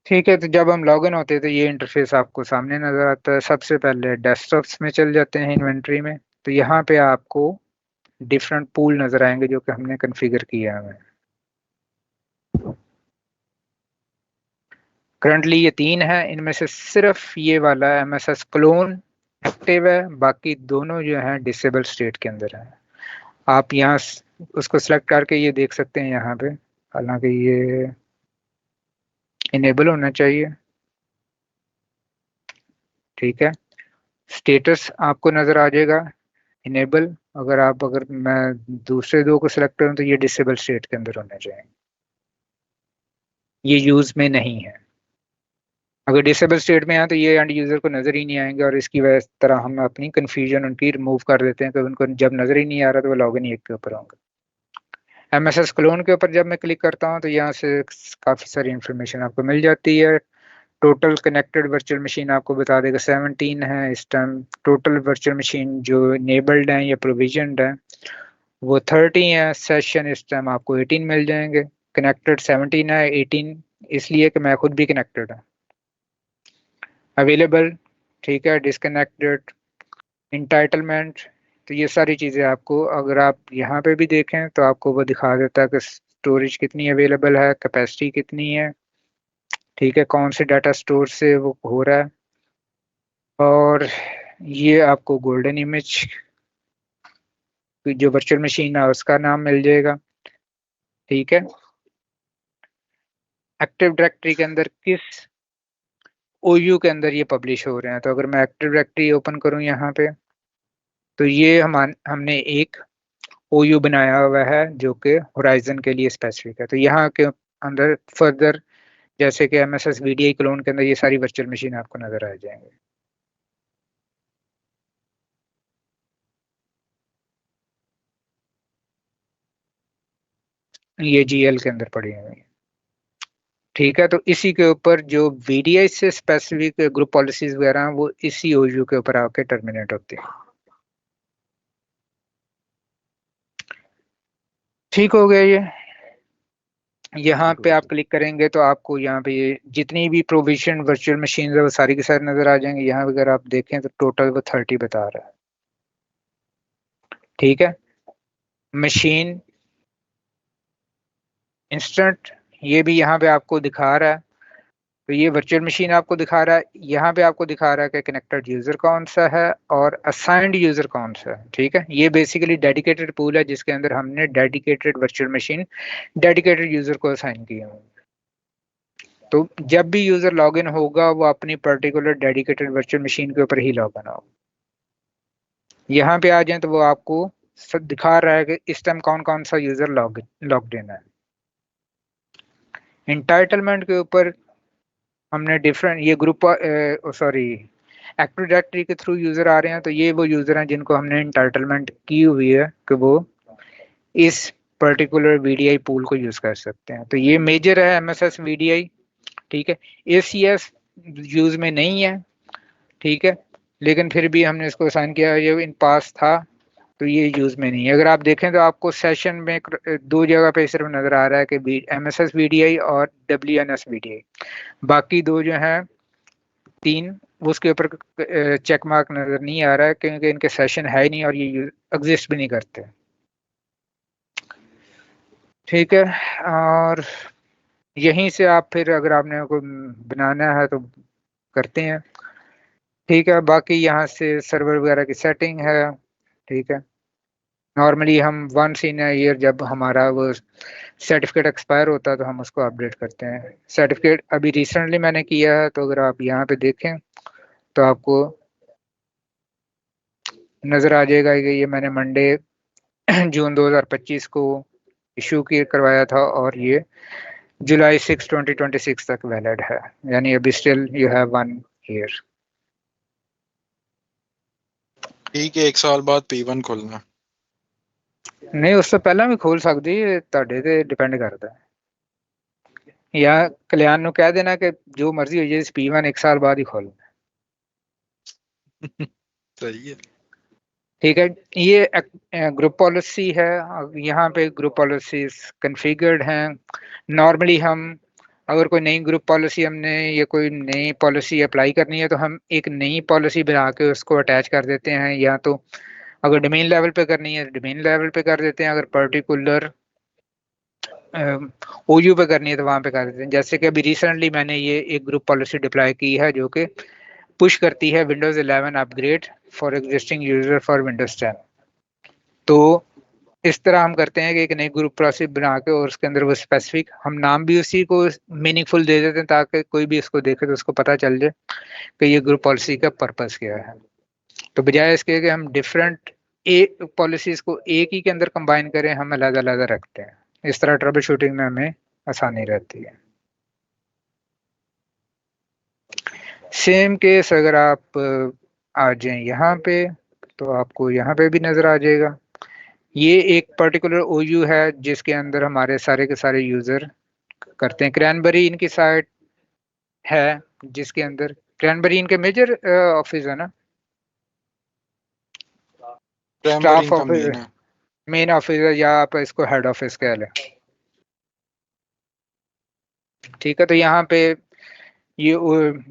ठीक है। तो जब हम लॉगिन होते हैं तो ये इंटरफेस आपको सामने नजर आता है। सबसे पहले डेस्कटॉप्स में चल जाते हैं, इन्वेंट्री में। तो यहाँ पे आपको डिफरेंट पूल नजर आएंगे जो कि हमने कॉन्फ़िगर किया है। करंटली ये 3 है, इनमें से सिर्फ ये वाला MSS क्लोन एक्टिव है, बाकी दोनों जो हैं डिसेबल स्टेट के अंदर है। आप यहाँ उसको सिलेक्ट करके ये देख सकते हैं यहाँ पे, हालांकि ये इनेबल होना चाहिए। ठीक है। स्टेटस आपको नजर आ जाएगा इनेबल। अगर मैं दूसरे दो को सिलेक्ट करूं तो ये डिसेबल स्टेट के अंदर होने चाहिए, ये यूज में नहीं है। अगर डिसेबल स्टेट में है तो ये एंड यूजर को नजर ही नहीं आएंगे, और इसकी वजह तरह हम अपनी कंफ्यूजन उनकी रिमूव कर देते हैं कि उनको जब नजर ही नहीं आ रहा तो वो लॉगिन एक के ऊपर होंगे। MSS क्लोन के ऊपर जब मैं क्लिक करता हूँ तो यहाँ से काफी सारी इंफॉर्मेशन आपको मिल जाती है। टोटल कनेक्टेड वर्चुअल मशीन आपको बता देगा 17 है इस टाइम। टोटल वर्चुअल मशीन जो इनेबल्ड है या प्रोविजनड है वो 30 है। सेशन इस टाइम आपको 18 मिल जाएंगे। कनेक्टेड 17 है, 18 इसलिए कि मैं खुद भी कनेक्टेड हूँ। अवेलेबल, ठीक है, डिसकनेक्टेड, इंटाइटलमेंट। तो ये सारी चीज़ें आपको, अगर आप यहाँ पे भी देखें तो आपको वो दिखा देता है कि स्टोरेज कितनी अवेलेबल है, कैपेसिटी कितनी है, ठीक है, कौन से डाटा स्टोर से वो हो रहा है। और ये आपको गोल्डन इमेज जो वर्चुअल मशीन है उसका नाम मिल जाएगा। ठीक है। एक्टिव डायरेक्टरी के अंदर किस OU के अंदर ये पब्लिश हो रहे हैं। तो अगर मैं एक्टिव डायरेक्टरी ओपन करूं यहाँ पे, तो ये हमने एक OU बनाया हुआ है जो कि होराइजन के लिए स्पेसिफिक है। तो यहाँ के अंदर फर्दर जैसे कि MSS VDI क्लोन के अंदर ये सारी वर्चुअल मशीन आपको नजर आ जाएंगे। ये GL के अंदर पड़ी हुई है। ठीक है, तो इसी के ऊपर जो VDI से स्पेसिफिक ग्रुप पॉलिसीज वगैरह हैं वो इसी OU के ऊपर आके टर्मिनेट होती है। ठीक हो गया ये। यहाँ पे आप क्लिक करेंगे तो आपको यहाँ पे ये जितनी भी प्रोविजन वर्चुअल मशीन है वो सारी की सारी नजर आ जाएंगे। यहाँ अगर आप देखें तो टोटल वो 30 बता रहा है। ठीक है, मशीन इंस्टेंट ये भी यहाँ पे आपको दिखा रहा है। तो ये वर्चुअल मशीन आपको दिखा रहा है, यहाँ पे आपको दिखा रहा है कि कनेक्टेड यूजर कौन सा है और असाइंड यूजर कौन सा है। ठीक है, ये बेसिकली डेडिकेटेड पूल है जिसके अंदर हमने dedicated virtual machine dedicated user को असाइन किया है। तो जब भी यूजर लॉगिन होगा वो अपनी पर्टिकुलर डेडिकेटेड वर्चुअल मशीन के ऊपर ही लॉगिन होगा। यहाँ पे आ जाए तो वो आपको सब दिखा रहा है कि इस टाइम कौन कौन सा यूजर लॉग्ड इन है। इंटाइटलमेंट के ऊपर हमने डिफरेंट ये ग्रुप सॉरी एक्टिव डायरेक्टरी के थ्रू यूजर आ रहे हैं। तो ये वो यूजर हैं जिनको हमने इंटाइटलमेंट की हुई है कि वो इस पर्टिकुलर VDI पूल को यूज कर सकते हैं। तो ये मेजर है MSS VDI। ठीक है, ACS यूज में नहीं है। ठीक है, लेकिन फिर भी हमने इसको असाइन किया, ये इन पास था तो ये यूज में नहीं है। अगर आप देखें तो आपको सेशन में दो जगह पे सिर्फ नजर आ रहा है कि MSS VDI और WNS VDI। बाकी दो जो हैं तीन उसके ऊपर चेक मार्क नजर नहीं आ रहा है क्योंकि इनके सेशन है ही नहीं और ये एग्जिस्ट भी नहीं करते। ठीक है, और यहीं से आप फिर अगर आपने कोई बनाना है तो करते हैं। ठीक है, बाकी यहाँ से सर्वर वगैरह की सेटिंग है। ठीक है, नॉर्मली हम वंस इन ईयर जब हमारा वो सर्टिफिकेट एक्सपायर होता है तो हम उसको अपडेट करते हैं। सर्टिफिकेट अभी रिसेंटली मैंने किया है, तो अगर आप यहाँ पे देखें तो आपको नज़र आ जाएगा कि ये मैंने मंडे जून 2025 को इशू करवाया था और ये जुलाई 6 2026 तक वैलिड है, यानी अभी स्टिल यू हैव 1 ईयर। ठीक है, 1 साल बाद P1 खोलना। नहीं, उससे पहला भी खोल सकती है, ਤੁਹਾਡੇ ਤੇ डिपेंड करता है। या कल्याण ਨੂੰ कह देना कि जो मर्जी हो जाए P1 1 साल बाद ही खोलना। सही है। ठीक है, ये ग्रुप पॉलिसी है। यहाँ पे ग्रुप पॉलिसीज कन्फिगर्ड हैं। नॉर्मली हम अगर कोई नई ग्रुप पॉलिसी हमने या कोई नई पॉलिसी अप्लाई करनी है तो हम एक नई पॉलिसी बना के उसको अटैच कर देते हैं, या तो अगर डोमेन लेवल पे करनी है डोमेन लेवल पे कर देते हैं, अगर पर्टिकुलर OU पे करनी है तो वहां पे कर देते हैं। जैसे कि अभी रिसेंटली मैंने ये एक ग्रुप पॉलिसी डिप्लॉय की है जो कि पुश करती है Windows 11 upgrade for existing user for Windows 10। तो इस तरह हम करते हैं कि एक नई ग्रुप पॉलिसी बना के और उसके अंदर वो स्पेसिफिक हम नाम भी उसी को मीनिंगफुल दे देते हैं ताकि कोई भी इसको देखे तो उसको पता चल जाए कि ये ग्रुप पॉलिसी का पर्पस क्या है। तो बजाय इसके कि हम डिफरेंट पॉलिसीज को एक ही के अंदर कंबाइन करें, हम अलग अलग रखते हैं। इस तरह ट्रबल शूटिंग में हमें आसानी रहती है। सेम केस अगर आप आ जाएं यहाँ पे तो आपको यहाँ पे भी नजर आ जाएगा। ये एक पर्टिकुलर OU है जिसके अंदर हमारे सारे के सारे यूजर करते हैं। क्रैनबेरी इनकी साइट है जिसके अंदर क्रैनबेरी इनके मेजर ऑफिस है ना, स्टाफ ऑफिस मेन ऑफिस है, या आप इसको हेड ऑफिस कह लें। ठीक है, तो यहाँ पे ये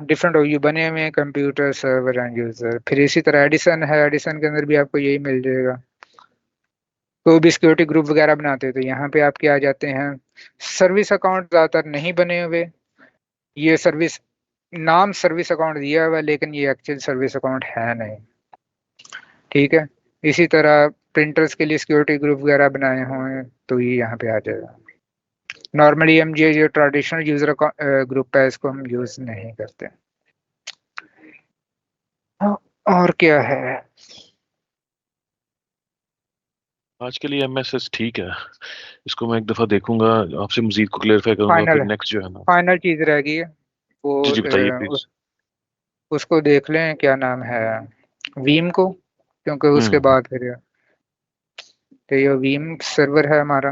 डिफरेंट OU बने हुए हैं, कंप्यूटर सर्वर एंड यूजर। फिर इसी तरह एडिसन है, एडिसन के अंदर भी आपको यही मिल जाएगा। कोई भी सिक्योरिटी ग्रुप वगैरह बनाते हैं तो यहाँ पे आपके आ जाते हैं। सर्विस अकाउंट ज़्यादातर नहीं बने हुए, ये सर्विस नाम सर्विस अकाउंट दिया हुआ है लेकिन ये एक्चुअल सर्विस अकाउंट है नहीं। ठीक है, इसी तरह प्रिंटर्स के लिए सिक्योरिटी ग्रुप वगैरह बनाए हुए तो ये यहाँ पे आ जाएगा। नॉर्मली हम ये जो ट्रेडिशनल यूजर ग्रुप है इसको हम यूज नहीं करते। और क्या है? आज के लिए MSS ठीक है, इसको मैं एक दफा देखूंगा, आपसे मजीद को क्लेरिफाई करूंगा, फिर फाइनल नेक्स्ट जो है ना। फाइनल चीज रह गई है वो, जी जी बताइए प्लीज। उसको देख लें, क्या नाम है, वीम को, क्योंकि उसके हम्म बाद फिर तो ये वीम सर्वर है हमारा।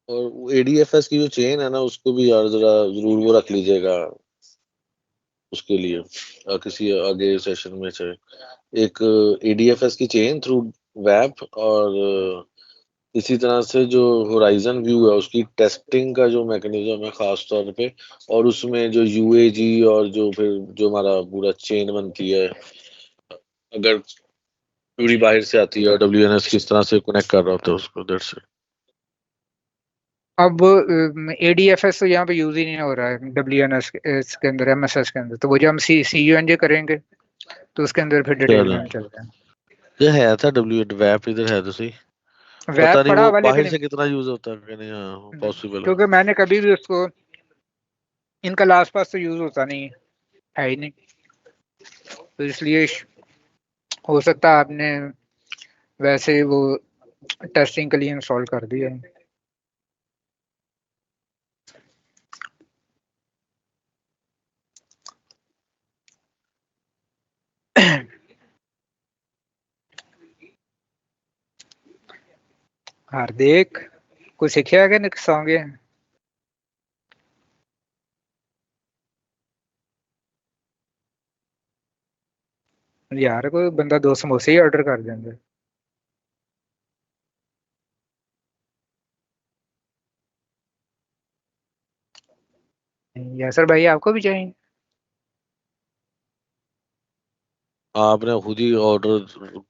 और ADFS की जो चेन है ना, उसको भी यार जरा जरूर वो रख लीजिएगा उसके लिए, किसी आगे सेशन में से एक ADFS की चेन थ्रू वेब, और इसी तरह से जो होराइजन व्यू है उसकी टेस्टिंग का जो मैकेनिज्म है खास तौर पे, और उसमें जो UAG और जो फिर जो हमारा पूरा चेन बनती है, अगर पूरी बाहर से आती है और WNS किस तरह से कनेक्ट कर रहा होता है उसको, दैट्स इट। अब ADFS तो यहाँ पे यूज ही नहीं हो रहा है WNS के अंदर, MSS के अंदर, तो वो जो हम CUNJ करेंगे तो उसके अंदर फिर डिटेल में चलो हम चलते हैं। ये है था वेब इधर है तो सही, वेब पता नहीं पड़ा वो हुआ बाहर लेकिन से कितना यूज होता है कि नहीं। हाँ पॉसिबल है। क्योंकि मैंने कभी भी उसको, इनका लास्ट पास तो यूज होता नहीं है ही नहीं, तो इसलिए हो सकता है आपने वैसे वो टेस्टिंग के लिए इंस्टॉल कर दिया है। हार्दिक, कुछ सीखा कि नहीं सॉन्ग? यार कोई बंदा 2 समोसे ही ऑर्डर कर देंगे। यासर भाई आपको भी चाहिए? आपने खुद ही ऑर्डर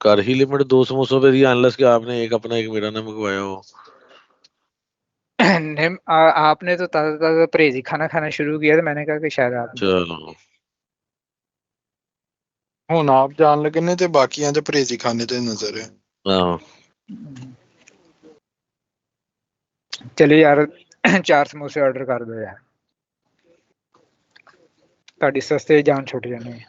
कर ही लिमिट 2 समोसों पे दिया, अनलेस कि आपने एक अपना एक मेरा ना मंगवाया हो। आपने तो ताज़ा ताज़ा परहेजी खाना खाना शुरू किया, तो मैंने कहा कि शायद आप। चलो ਹੁਣ ਆਪ ਜਾਣ ਲੱਗੇ ਨੇ ਤੇ ਬਾਕੀਆਂ ਦੇ ਪਰਹੇਜ਼ੀ ਖਾਨੇ ਤੇ ਨਜ਼ਰ ਹੈ। हाँ चलिए यार 4 समोसे ऑर्डर कर दो यार, ਤੁਹਾਡੀ ਸਸਤੇ ਜਾਨ ਛੁੱਟ ਜਾਣੀ ਹੈ।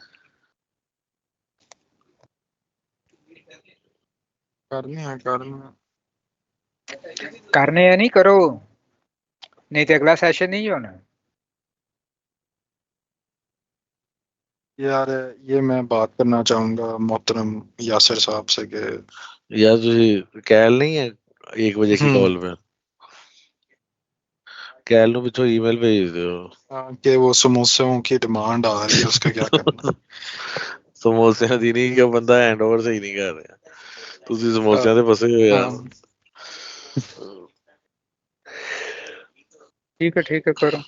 ਕਰਨੇ करने या नहीं करो, नहीं तो अगला सेशन नहीं होना। यार ये मैं बात करना चाहूंगा मोहतरम यासिर साहब से कि यार तुझे कैल नहीं है 1 बजे की कॉल पे, कैल ਨੂੰ ਪਿੱਛੋਂ ईमेल भेज ਦਿਓ कि वो समोसों की डिमांड आ रही है, उसका क्या करना। ਸਮੋਸਿਆਂ ਦੀ ਨਹੀਂ, ਕਿ ਬੰਦਾ ਹੈਂਡਓਵਰ ਸਹੀ ਨਹੀਂ ਕਰ ਰਿਹਾ, ਤੁਸੀਂ ਸਮੋਸਿਆਂ ਦੇ ਫਸੇ ਹੋਏ ਆ। ठीक है करो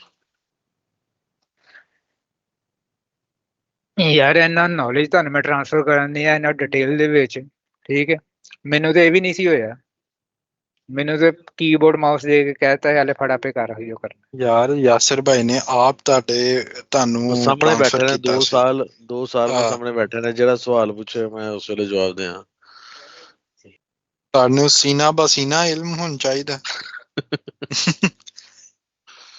ਯਾਰ, ਇਹਨਾਂ ਨੌਲੇਜ ਤੁਹਾਨੂੰ ਮੈਂ ਟ੍ਰਾਂਸਫਰ ਕਰਨੀ ਹੈ ਇਹਨਾਂ ਡਿਟੇਲ ਦੇ ਵਿੱਚ, ਠੀਕ ਹੈ। ਮੈਨੂੰ ਤੇ ਇਹ ਵੀ ਨਹੀਂ ਸੀ ਹੋਇਆ, ਮੈਨੂੰ ਤੇ ਕੀਬੋਰਡ ਮਾਊਸ ਦੇ ਕੇ ਕਹਿਤਾ ਹਲੇ ਫੜ ਆਪੇ ਕਰ ਰਹੀ ਹੋ ਕਰਨਾ। ਯਾਰ ਯਾਸਿਰ ਭਾਈ ਨੇ ਆਪ ਤੁਹਾਨੂੰ ਸਾਹਮਣੇ ਬੈਠੇ ਨੇ 2 ਸਾਲ ਮੈਂ ਸਾਹਮਣੇ ਬੈਠੇ ਨੇ, ਜਿਹੜਾ ਸਵਾਲ ਪੁੱਛੇ ਮੈਂ ਉਸ ਵੇਲੇ ਜਵਾਬ ਦਿਆਂ। ਤੁਹਾਨੂੰ ਸੀਨਾ ਬਸੀਨਾ ਇਲਮ ਹੋਣਾ ਚਾਹੀਦਾ।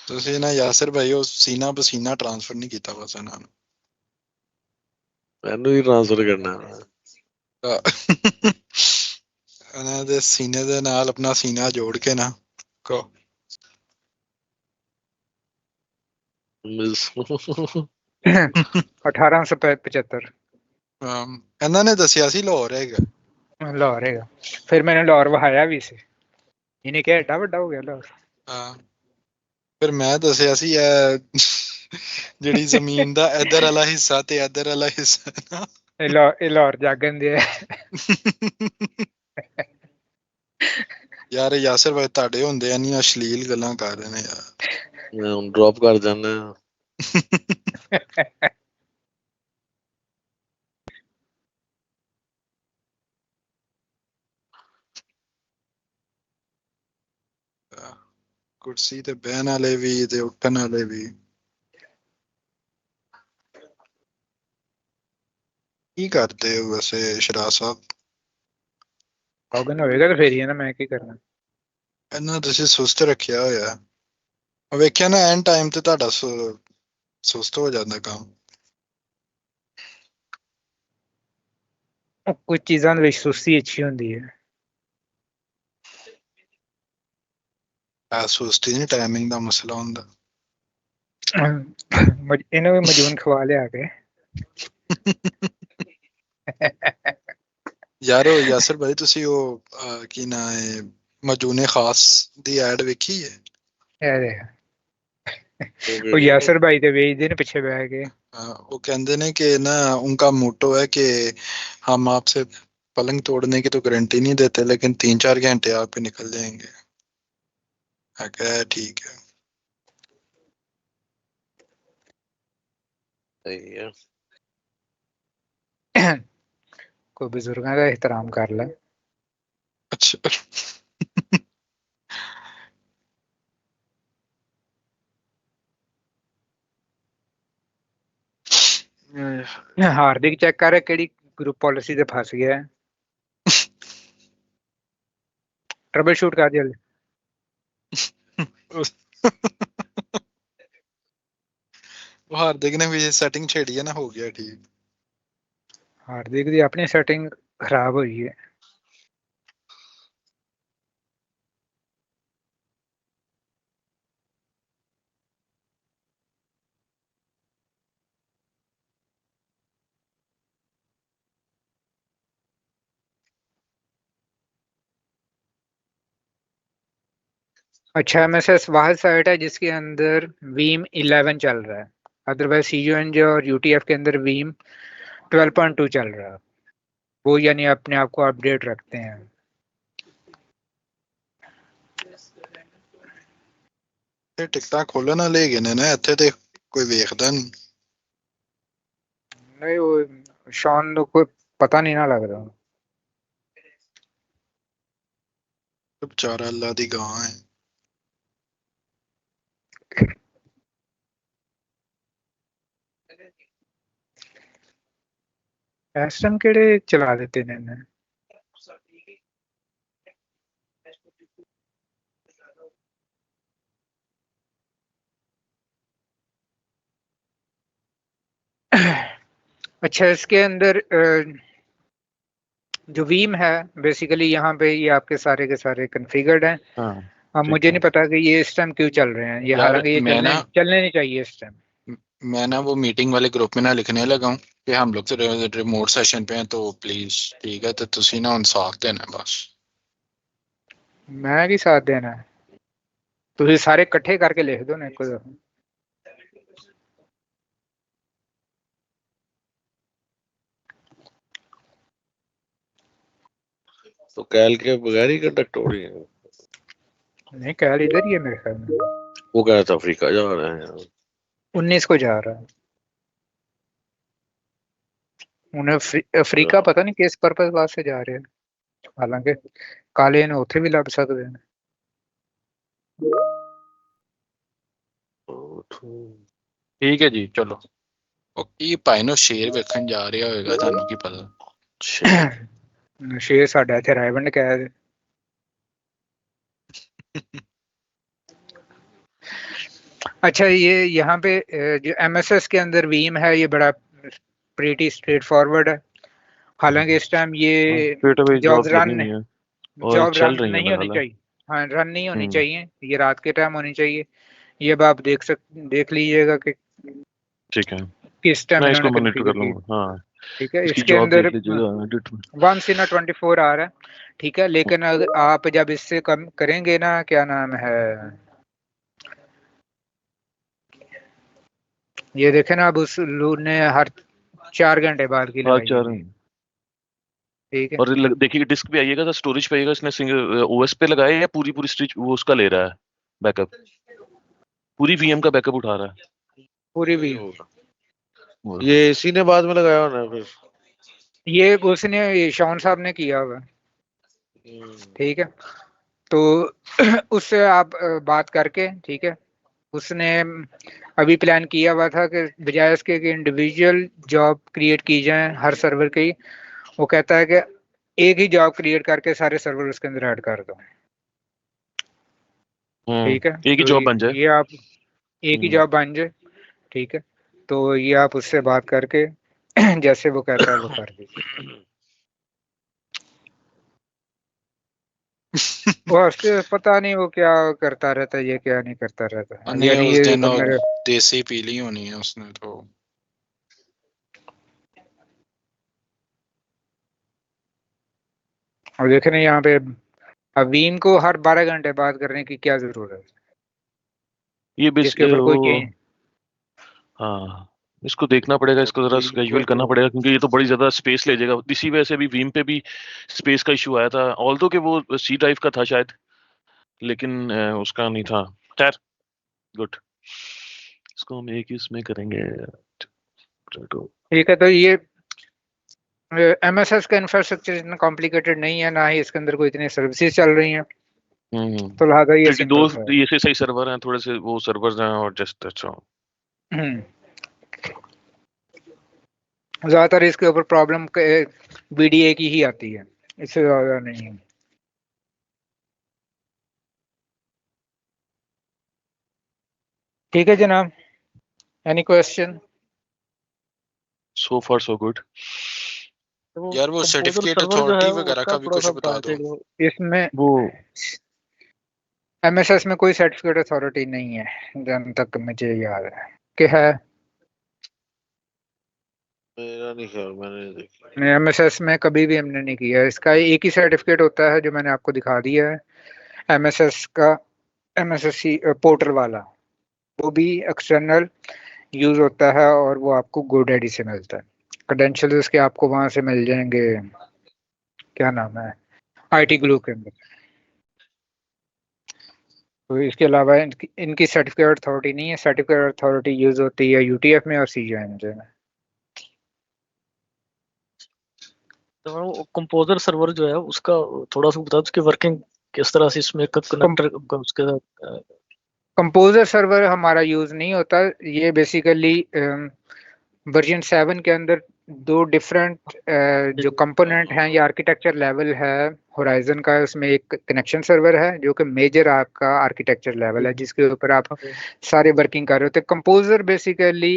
ਤੁਸੀਂ ਨਾ ਯਾਸਿਰ ਭਾਈ ਉਹ ਸੀਨਾ ਬਸੀਨਾ ਟ੍ਰਾਂਸਫਰ ਨਹੀਂ ਕੀਤਾ ਬਸ ਇਹਨਾਂ ਨੂੰ, ਮੈਨੂੰ ਹੀ ਟ੍ਰਾਂਸਫਰ ਕਰਨਾ। ਇਹਨਾਂ ਦੇ ਸੀਨੇ ਦੇ ਨਾਲ ਆਪਣਾ ਸੀਨਾ ਜੋੜ ਕੇ ਨਾ ਕਹੋ 1875। ਇਹਨਾਂ ਨੇ ਦੱਸਿਆ ਸੀ ਲਾਹੌਰ ਹੈਗਾ। ਲਾਹੌਰ ਹੈਗਾ, ਫਿਰ ਮੈंने ਲਾਹੌਰ ਵਹਾਇਆ ਵੀ ਸੀ, ਇਹਨੇ ਕਿਹਾ ਏਡਾ ਵੱਡਾ ਹੋ ਗਿਆ ਲਾਹੌਰ। ਫਿਰ ਮੈਂ ਦੱਸਿਆ ਸੀ ਇਹ ਜਿਹੜੀ ਜ਼ਮੀਨ ਦਾ ਇੱਧਰ ਵਾਲਾ ਹਿੱਸਾ ਤੇ ਇੱਧਰ ਵਾਲਾ ਹਿੱਸਾ ਨਾ, ਇਹ ਲਾਹੌਰ ਜਾਗਣ ਦੇ ਯਾਰ ਯਾਸਿਰ ਭਾਈ ਤੁਹਾਡੇ ਹੁੰਦੇ ਇੰਨੀਆਂ ਅਸ਼ਲੀਲ ਗੱਲਾਂ ਕਰ ਰਹੇ ਨੇ ਯਾਰ। ਮੈਂ ਹੁਣ ਡ੍ਰੌਪ ਕਰ ਜਾਣਾ। ਕੁਰਸੀ ਤੇ ਬਹਿਣ ਵਾਲੇ ਵੀ ਤੇ ਉੱਠਣ ਵਾਲੇ ਵੀ। ਕੀ ਕਰਦੇ ਹੋ ਵੈਸੇ ਸ਼ਰਾਜ ਸਾਹਿਬ? ਔਗਨ ਹੋਏਗਾ ਤਾਂ ਫੇਰ ਹੀ ਹੈ ਨਾ, ਮੈਂ ਕੀ ਕਰਨਾ। ਇਹਨਾਂ ਤੁਸੀਂ ਸੁਸਤ ਰੱਖਿਆ ਹੋਇਆ, ਵੇਖਿਆ ਨਾ ਐਨ ਟਾਈਮ ਤੇ ਤੁਹਾਡਾ ਸੁਸਤ ਹੋ ਜਾਂਦਾ ਕੰਮ। ਕੁਝ ਚੀਜ਼ਾਂ ਦੇ ਵਿੱਚ ਸੁਸਤੀ ਅੱਛੀ ਹੁੰਦੀ ਹੈ। ਸੁਸਤੀ ਨਹੀਂ, ਟਾਈਮਿੰਗ ਦਾ ਮਸਲਾ ਹੁੰਦਾ। ਇਹਨੂੰ ਵੀ ਮਜੂਨ ਖਵਾ ਲਿਆ ਕੇ। ਯਾਰ ਉਹ ਯਾਸਰ ਭਾਈ ਤੁਸੀਂ ਉਹ ਕੀ ਨਾਂ ਹੈ ਮਜੂਨੇ ਖਾਸ ਦੀ ਐਡ ਵੇਖੀ ਹੈ? ਉਹ ਯਾਸਰ ਭਾਈ ਤੇ ਵੇਚਦੇ ਨੇ ਪਿੱਛੇ ਬਹਿ ਕੇ। वो कहते हैं कि ना उनका मोटो है कि हम आपसे पलंग तोड़ने की तो गारंटी नहीं देते लेकिन 3-4 घंटे आप ही निकल जाएंगे। मैं कहा ठीक है। सही है। कोई बुजुर्गों का एहतराम कर ले। अच्छा हार्दिक चेक कर केड़ी ग्रुप पॉलिसी ते फस गया है। ट्रबल शूट कर जल्दी। वो हार्दिक ने भी सेटिंग छेड़ी है ना, हो गया ठीक। हार्दिक दी अपनी सेटिंग खराब हुई है। अच्छा MSS वाहद साइट है जिसके अंदर वीम 11 चल रहा है, अदरवाइज CUNJ और UTF के अंदर वीम 12.2 चल रहा है। वो यानी अपने आप को अपडेट रखते हैं। ਇਹ ਟਿਕਟਾਂ ਖੋਲਣ ਵਾਲੇ ਹੈਗੇ ਨੇ ਨਾ ਇੱਥੇ ਤੇ ਕੋਈ ਵੇਖਦਾ ਨਹੀਂ। नहीं वो शॉन को पता नहीं ना लग रहा। बेचारा अल्लाह दी गां है। एस्टम केड़े चला देते ने इन्हें। अच्छा इसके अंदर जो वीम है बेसिकली यहाँ पे ये आपके सारे के सारे कॉन्फ़िगर्ड हैं। अब मुझे नहीं पता कि ये इस टाइम क्यों चल रहे हैं ये, हालांकि ये चलने नहीं चाहिए इस टाइम। मैं ना वो मीटिंग वाले ग्रुप में ना लिखने लगा हूँ कि हम लोग तो रिमोट सेशन पे हैं तो प्लीज ठीक है तो तुसी ना उन साथ देना बस। मैं की साथ देना है तुसी सारे इकट्ठे करके लिख दो ना एक दफा। तो कैल के बगैर ही कंडक्ट हो रही है? नहीं कैल इधर ही है मेरे ख्याल में। वो कह रहा था अफ्रीका जा रहे हैं। 19 को जा रहा है। उन्हें अफ्रीका पता नहीं किस पर्पस वास्ते जा रहे हैं, हालांकि काले ने उथे भी लड़ सकते हैं। ठीक है जी चलो। ओके भाई नो शेर वेखन जा रहा होगा थानू की पता। शेर साडा इथे रायवंड कैद। अच्छा ये यहाँ पे जो MSS के अंदर वीम है ये बड़ा प्रीटी स्ट्रेट फॉरवर्ड है। हालांकि इस टाइम ये जॉब रन नहीं होनी चाहिए। हाँ रन नहीं होनी चाहिए, ये रात के टाइम होनी चाहिए। ये अब आप देख लीजिएगा कि ठीक है किस टाइम मैं इसको इन्होंने मॉनिटर कर कॉन्फ़िगर लूंगा। की। हाँ ठीक है इसकी इसके जॉब अंदर देख लीजिएगा 1 सिना 24 आ रहा है। ठीक है लेकिन अगर आप जब इससे कम करेंगे ना क्या नाम है ये देखे ना अब उस लूट ने हर 4 घंटे बाद की लगाई है। ठीक है और देखिए डिस्क पे आइएगा तो स्टोरेज पे आइएगा इसने सिंगल OS पे लगाया है या पूरी स्ट्रिच वो उसका ले रहा है बैकअप, पूरी VM का बैकअप उठा रहा है पूरी भी। ये इसी ने बाद में लगाया होना फिर। ये उसने शॉन साहब ने किया होगा। ठीक है तो उससे आप बात करके ठीक है उसने अभी प्लान किया हुआ था कि बजाय इसके कि इंडिविजुअल जॉब क्रिएट की जाए हर सर्वर की, वो कहता है कि एक ही जॉब क्रिएट करके सारे सर्वर उसके अंदर ऐड कर दो। ठीक है एक ही जॉब बन जाए। ये आप एक ही जॉब बन जाए। ठीक है तो ये आप उससे बात करके जैसे वो कहता है वो कर दीजिए। वो उससे पता नहीं वो क्या करता रहता है, ये क्या नहीं करता रहता है। नहीं यानी उस ये दिन मेरे देसी पी ली होनी है उसने तो। और देखे ना यहाँ पे अवीम को हर 12 घंटे बात करने की क्या जरूरत है, ये इसके ऊपर कोई चेंज। हाँ, इसको देखना पड़ेगा, इसको जरा स्केड्यूल करना पड़ेगा, क्योंकि ये तो बड़ी ज्यादा स्पेस ले जाएगा। इसी वजह से अभी वीम पे भी स्पेस का इशू आया था, ऑल्दो कि वो सी ड्राइव का था शायद, लेकिन उसका नहीं था। खैर गुड, इसको हम एक ही उसमें करेंगे। ठीक है, तो ये एमएसएस का इंफ्रास्ट्रक्चर इतना कॉम्प्लिकेटेड नहीं है, ना ही इसके अंदर कोई इतनी सर्विसेज चल रही हैं, तो लिहाजा ये क्योंकि दो सिंपल है। एसएसआई सर्वर हैं, थोड़े से वो सर्वर्स हैं, और जस्ट अच्छा ज्यादातर इसके ऊपर प्रॉब्लम बीडीए की ही आती है, इससे ज्यादा नहीं है। ठीक है जनाब, एनी क्वेश्चन? सो फार सो गुड। तो यार वो कंपोजर सर्टिफिकेट सर्वर जो अथॉरिटी है वगैरह उसका का भी थोड़ा कुछ सा बता बता दो। दो। इसमें वो एमएसएस में कोई सर्टिफिकेट अथॉरिटी नहीं है जहां तक मुझे याद है कि है। मेरा नहीं ख्याल, मैंने नहीं देखी। एमएसएस में कभी भी हमने नहीं किया। इसका एक ही सर्टिफिकेट होता है जो मैंने आपको दिखा दिया है, एमएसएस का, एमएसएस पोर्टल वाला, वो भी एक्सटर्नल यूज होता है और वो आपको GoDaddy से मिलता है। क्रेडेंशियल उसके आपको वहां से मिल जाएंगे, क्या नाम है, आईटी ग्लू के अंदर। तो इसके अलावा इनकी सर्टिफिकेट अथॉरिटी नहीं है। सर्टिफिकेट अथॉरिटी यूज होती है यूटीएफ में और CJNJ में। तो वो कंपोजर सर्वर जो है उसका थोड़ा सा बता दो, उसकी वर्किंग किस तरह से इसमें कनेक्टर उसके साथ। कंपोजर सर्वर हमारा यूज नहीं होता। ये बेसिकली वर्जन 7 के अंदर दो डिफरेंट जो कंपोनेंट हैं, या आर्किटेक्चर लेवल है होराइजन का, उसमें एक कनेक्शन सर्वर है जो कि मेजर आपका आर्किटेक्चर लेवल है, जिसके ऊपर आप सारे वर्किंग कर रहे होते। कंपोजर बेसिकली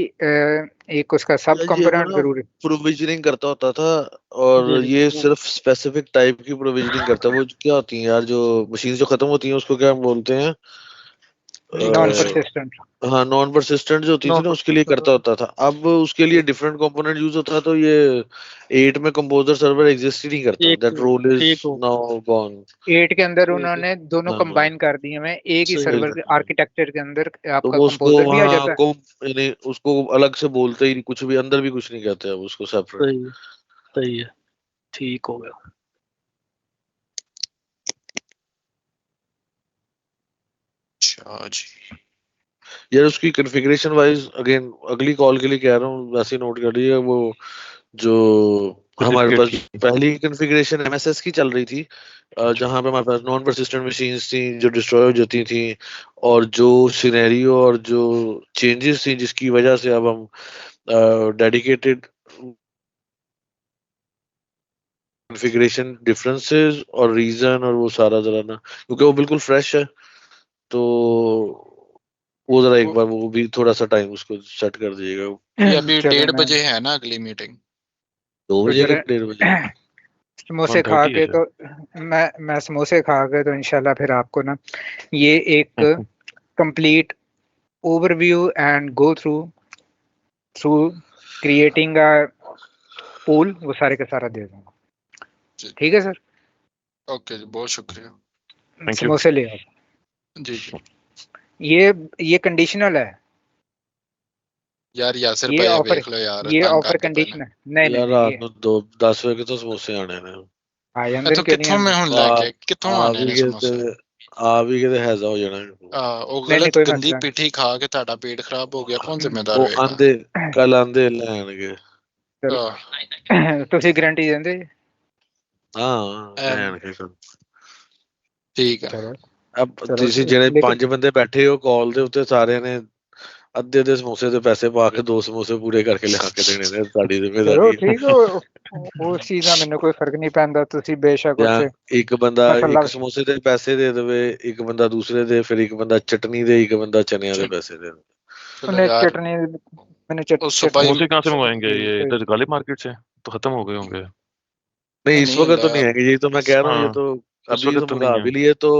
एक उसका सब ये कंपोनेंट ना जरूर प्रोविजनिंग करता होता था, और ये सिर्फ स्पेसिफिक टाइप की प्रोविजनिंग करता है। वो क्या होती है यार, जो मशीन जो खत्म होती है उसको क्या बोलते हैं? Non persistent. हाँ, नॉन परसिस्टेंट जो होती थी ना, उसके लिए करता होता था। अब उसके लिए डिफरेंट कंपोनेंट यूज होता है, तो ये 8 में कंपोजर सर्वर एग्जिस्ट ही नहीं करता। दैट रोल इज ठीक हो नाउ गॉन। 8 के अंदर उन्होंने दोनों हाँ, कंबाइन कर दिए हैं एक ही सही सर्वर के exactly। आर्किटेक्चर के अंदर। तो आपका वो उसको कंपोजर भी आ वहाँ जाता है। को यानी उसको अलग से बोलते ही नहीं, कुछ भी अंदर भी कुछ नहीं कहते अब उसको सेपरेट। सही सही है, ठीक हो गया। अच्छा जी, यार उसकी कॉन्फ़िगरेशन वाइज अगेन अगली कॉल के लिए कह रहा हूँ, वैसे नोट कर लीजिए। वो जो हमारे पास सर्टिफिकेट पहली कॉन्फ़िगरेशन एमएसएस की चल रही थी, जहाँ पे हमारे पास नॉन परसिस्टेंट मशीन्स थी जो डिस्ट्रॉय हो जाती थी, और जो सिनेरियो और जो चेंजेस थी जिसकी वजह से अब हम डेडिकेटेड कॉन्फ़िगरेशन डिफरेंसेस और रीजन और वो सारा जरा ना, क्योंकि वो बिल्कुल फ्रेश है, तो वो जरा एक बार वो भी थोड़ा सा टाइम उसको सेट कर दीजिएगा। ये अभी चलो 1:30 बजे है ना अगली मीटिंग? 2 तो बजे के जरा 1:30 बजे? समोसे खा 1:30 के है तो मैं समोसे खा के तो इंशाल्लाह फिर आपको ना ये एक शायद। Complete overview and go through creating a pool वो सारे का सारा दे दूंगा। जी, ठीक है सर, ओके जी, बहुत शुक्रिया। Thank you. समोसे ले आओ। जी जी, ये कंडीशनल है, यार यासिर ये भाई ऑफर, देख लो यार, ये तंग ऑफर करते पे ने। कंडीशन है। नहीं नहीं यार नहीं, रात ये ਨੂੰ 10 ਵਜੇ ਤੋਂ ਸਮੋਸੇ ਆਣੇ ਨੇ। आ ਜਾਂਦੇ तो क्यों नहीं कित्थों मैं आते? हुन ਆ लेके कित्थों ਆ आने ਵੀ ने ਕੇ ਤੇ समोसे? ਆ ਵੀ ਕੇ ਤੇ ਹੈਜ਼ਾ ਹੋ ਜਾਣਾ। ਉਹ नहीं नहीं गलत कोई गंदी मसला पिठी खा के ਤੁਹਾਡਾ पेट खराब हो गया, कौन जिम्मेदार ਉਹ होएगा? ਆਂਦੇ ਕੱਲ ਆਂਦੇ ਲੈਣਗੇ। चलो ਤੁਸੀਂ गारंटी देंगे? ਹਾਂ ਲੈਣਗੇ ਕੱਲ। ठीक है। चलो अब चलो ਤੁਸੀਂ ਜਿਹੜੇ लेकिन 5 ਬੰਦੇ ਬੈਠੇ ਹੋ ਕਾਲ ਦੇ ਉੱਤੇ, ਸਾਰਿਆਂ ਨੇ ਅੱਧੇ ਅੱਧੇ ਸਮੋਸੇ ਦੇ ਪੈਸੇ ਪਾ ਕੇ 2 ਸਮੋਸੇ ਪੂਰੇ ਕਰਕੇ ਲਿਆ ਕੇ ਦੇਣੇ ਨੇ। ਸਾਡੀ चलो ਜ਼ਿੰਮੇਵਾਰੀ ठीक हो, उस चीज ਦਾ ਮੈਨੂੰ ਕੋਈ ਫਰਕ ਨਹੀਂ ਪੈਂਦਾ। ਤੁਸੀਂ ਬੇਸ਼ੱਕ ਜਾਂ ਉੱਥੇ ਇੱਕ ਬੰਦਾ ਮਸਲਾ ਇੱਕ ਸਮੋਸੇ ਦੇ ਪੈਸੇ ਦੇ ਦੇਵੇ, ਇੱਕ ਬੰਦਾ ਦੂਸਰੇ ਦੇ, ਫਿਰ ਇੱਕ ਬੰਦਾ ਚਟਨੀ ਦੇ, ਇੱਕ ਬੰਦਾ ਚਨਿਆਂ ਦੇ ਪੈਸੇ ਦੇ। चलो मैंने यार चटनी मैंने उससे भाई समोसे कहाँ से मंगवाएंगे ये चटनी इधर गालिब मार्केट से तो खत्म हो गए होंगे। नहीं इस नहीं वक्त तो ला नहीं आएंगे, यही तो मैं कह रहा हूँ। ये हाँ तो इस अभी वक्त तो तो मंगा नहीं है भी लिए तो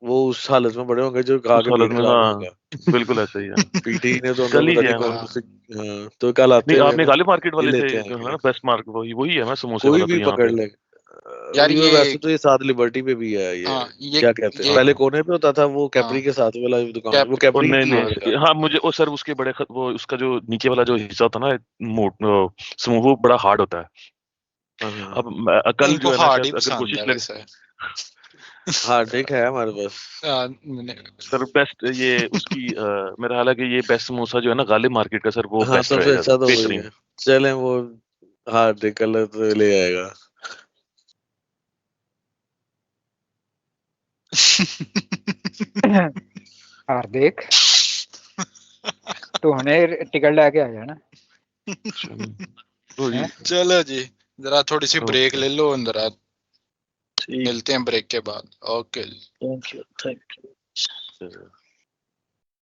वो उस हालत में बड़े होंगे जो खा उस के हालत पेट में। खराब हाँ होगा। बिल्कुल ऐसा ही है। पीटी ने तो हमें कल ही पता नहीं गया मैं। कौन हाँ से। हाँ, तो कल आते नहीं हुए आपने ना गालिब मार्केट ये वाले से लेते जो है आएंगे। ना बेस्ट मार्क वही वही है ना समोसे कोई वाला तो भी यहाँ पकड़ पे। ले। यार ये ये वैसे तो ये साथ लिबर्टी पे भी है ये। हाँ क्या कहते हैं, ये पहले हाँ कोने पे होता था वो कैपरी हाँ के साथ वाला दुकान, वो कैप ओ कैपरी नहीं की हाँ है नहीं शायद। हाँ मुझे ओ सर उसके बड़े वो उसका जो नीचे वाला जो हिस्सा होता है ना समूह वो बड़ा हार्ड होता है। हाँ हाँ अब कल उनको जो है ना हार्ड ही शायद अगर पसंद है कोशिश लगे। वैसे। हाँ ठीक है हमारे पास। सर बेस्ट ये उसकी मेरा हाल है कि ये बेस्ट समोसा जो है ना गालिब मार्केट का सर वो हाँ बेस्ट सबसे रहेगा अच्छा तो वही बेहतरीन। है। चलें वो। हाँ ठीक, कलर तो ले आएगा। हार्दिक तो हने टिकट लेके आ जाना तो जी है। चलो जी जरा थोड़ी सी ब्रेक ओके ले लो जरा, ठीक, मिलते हैं ब्रेक के बाद। Okay thank you. चलो।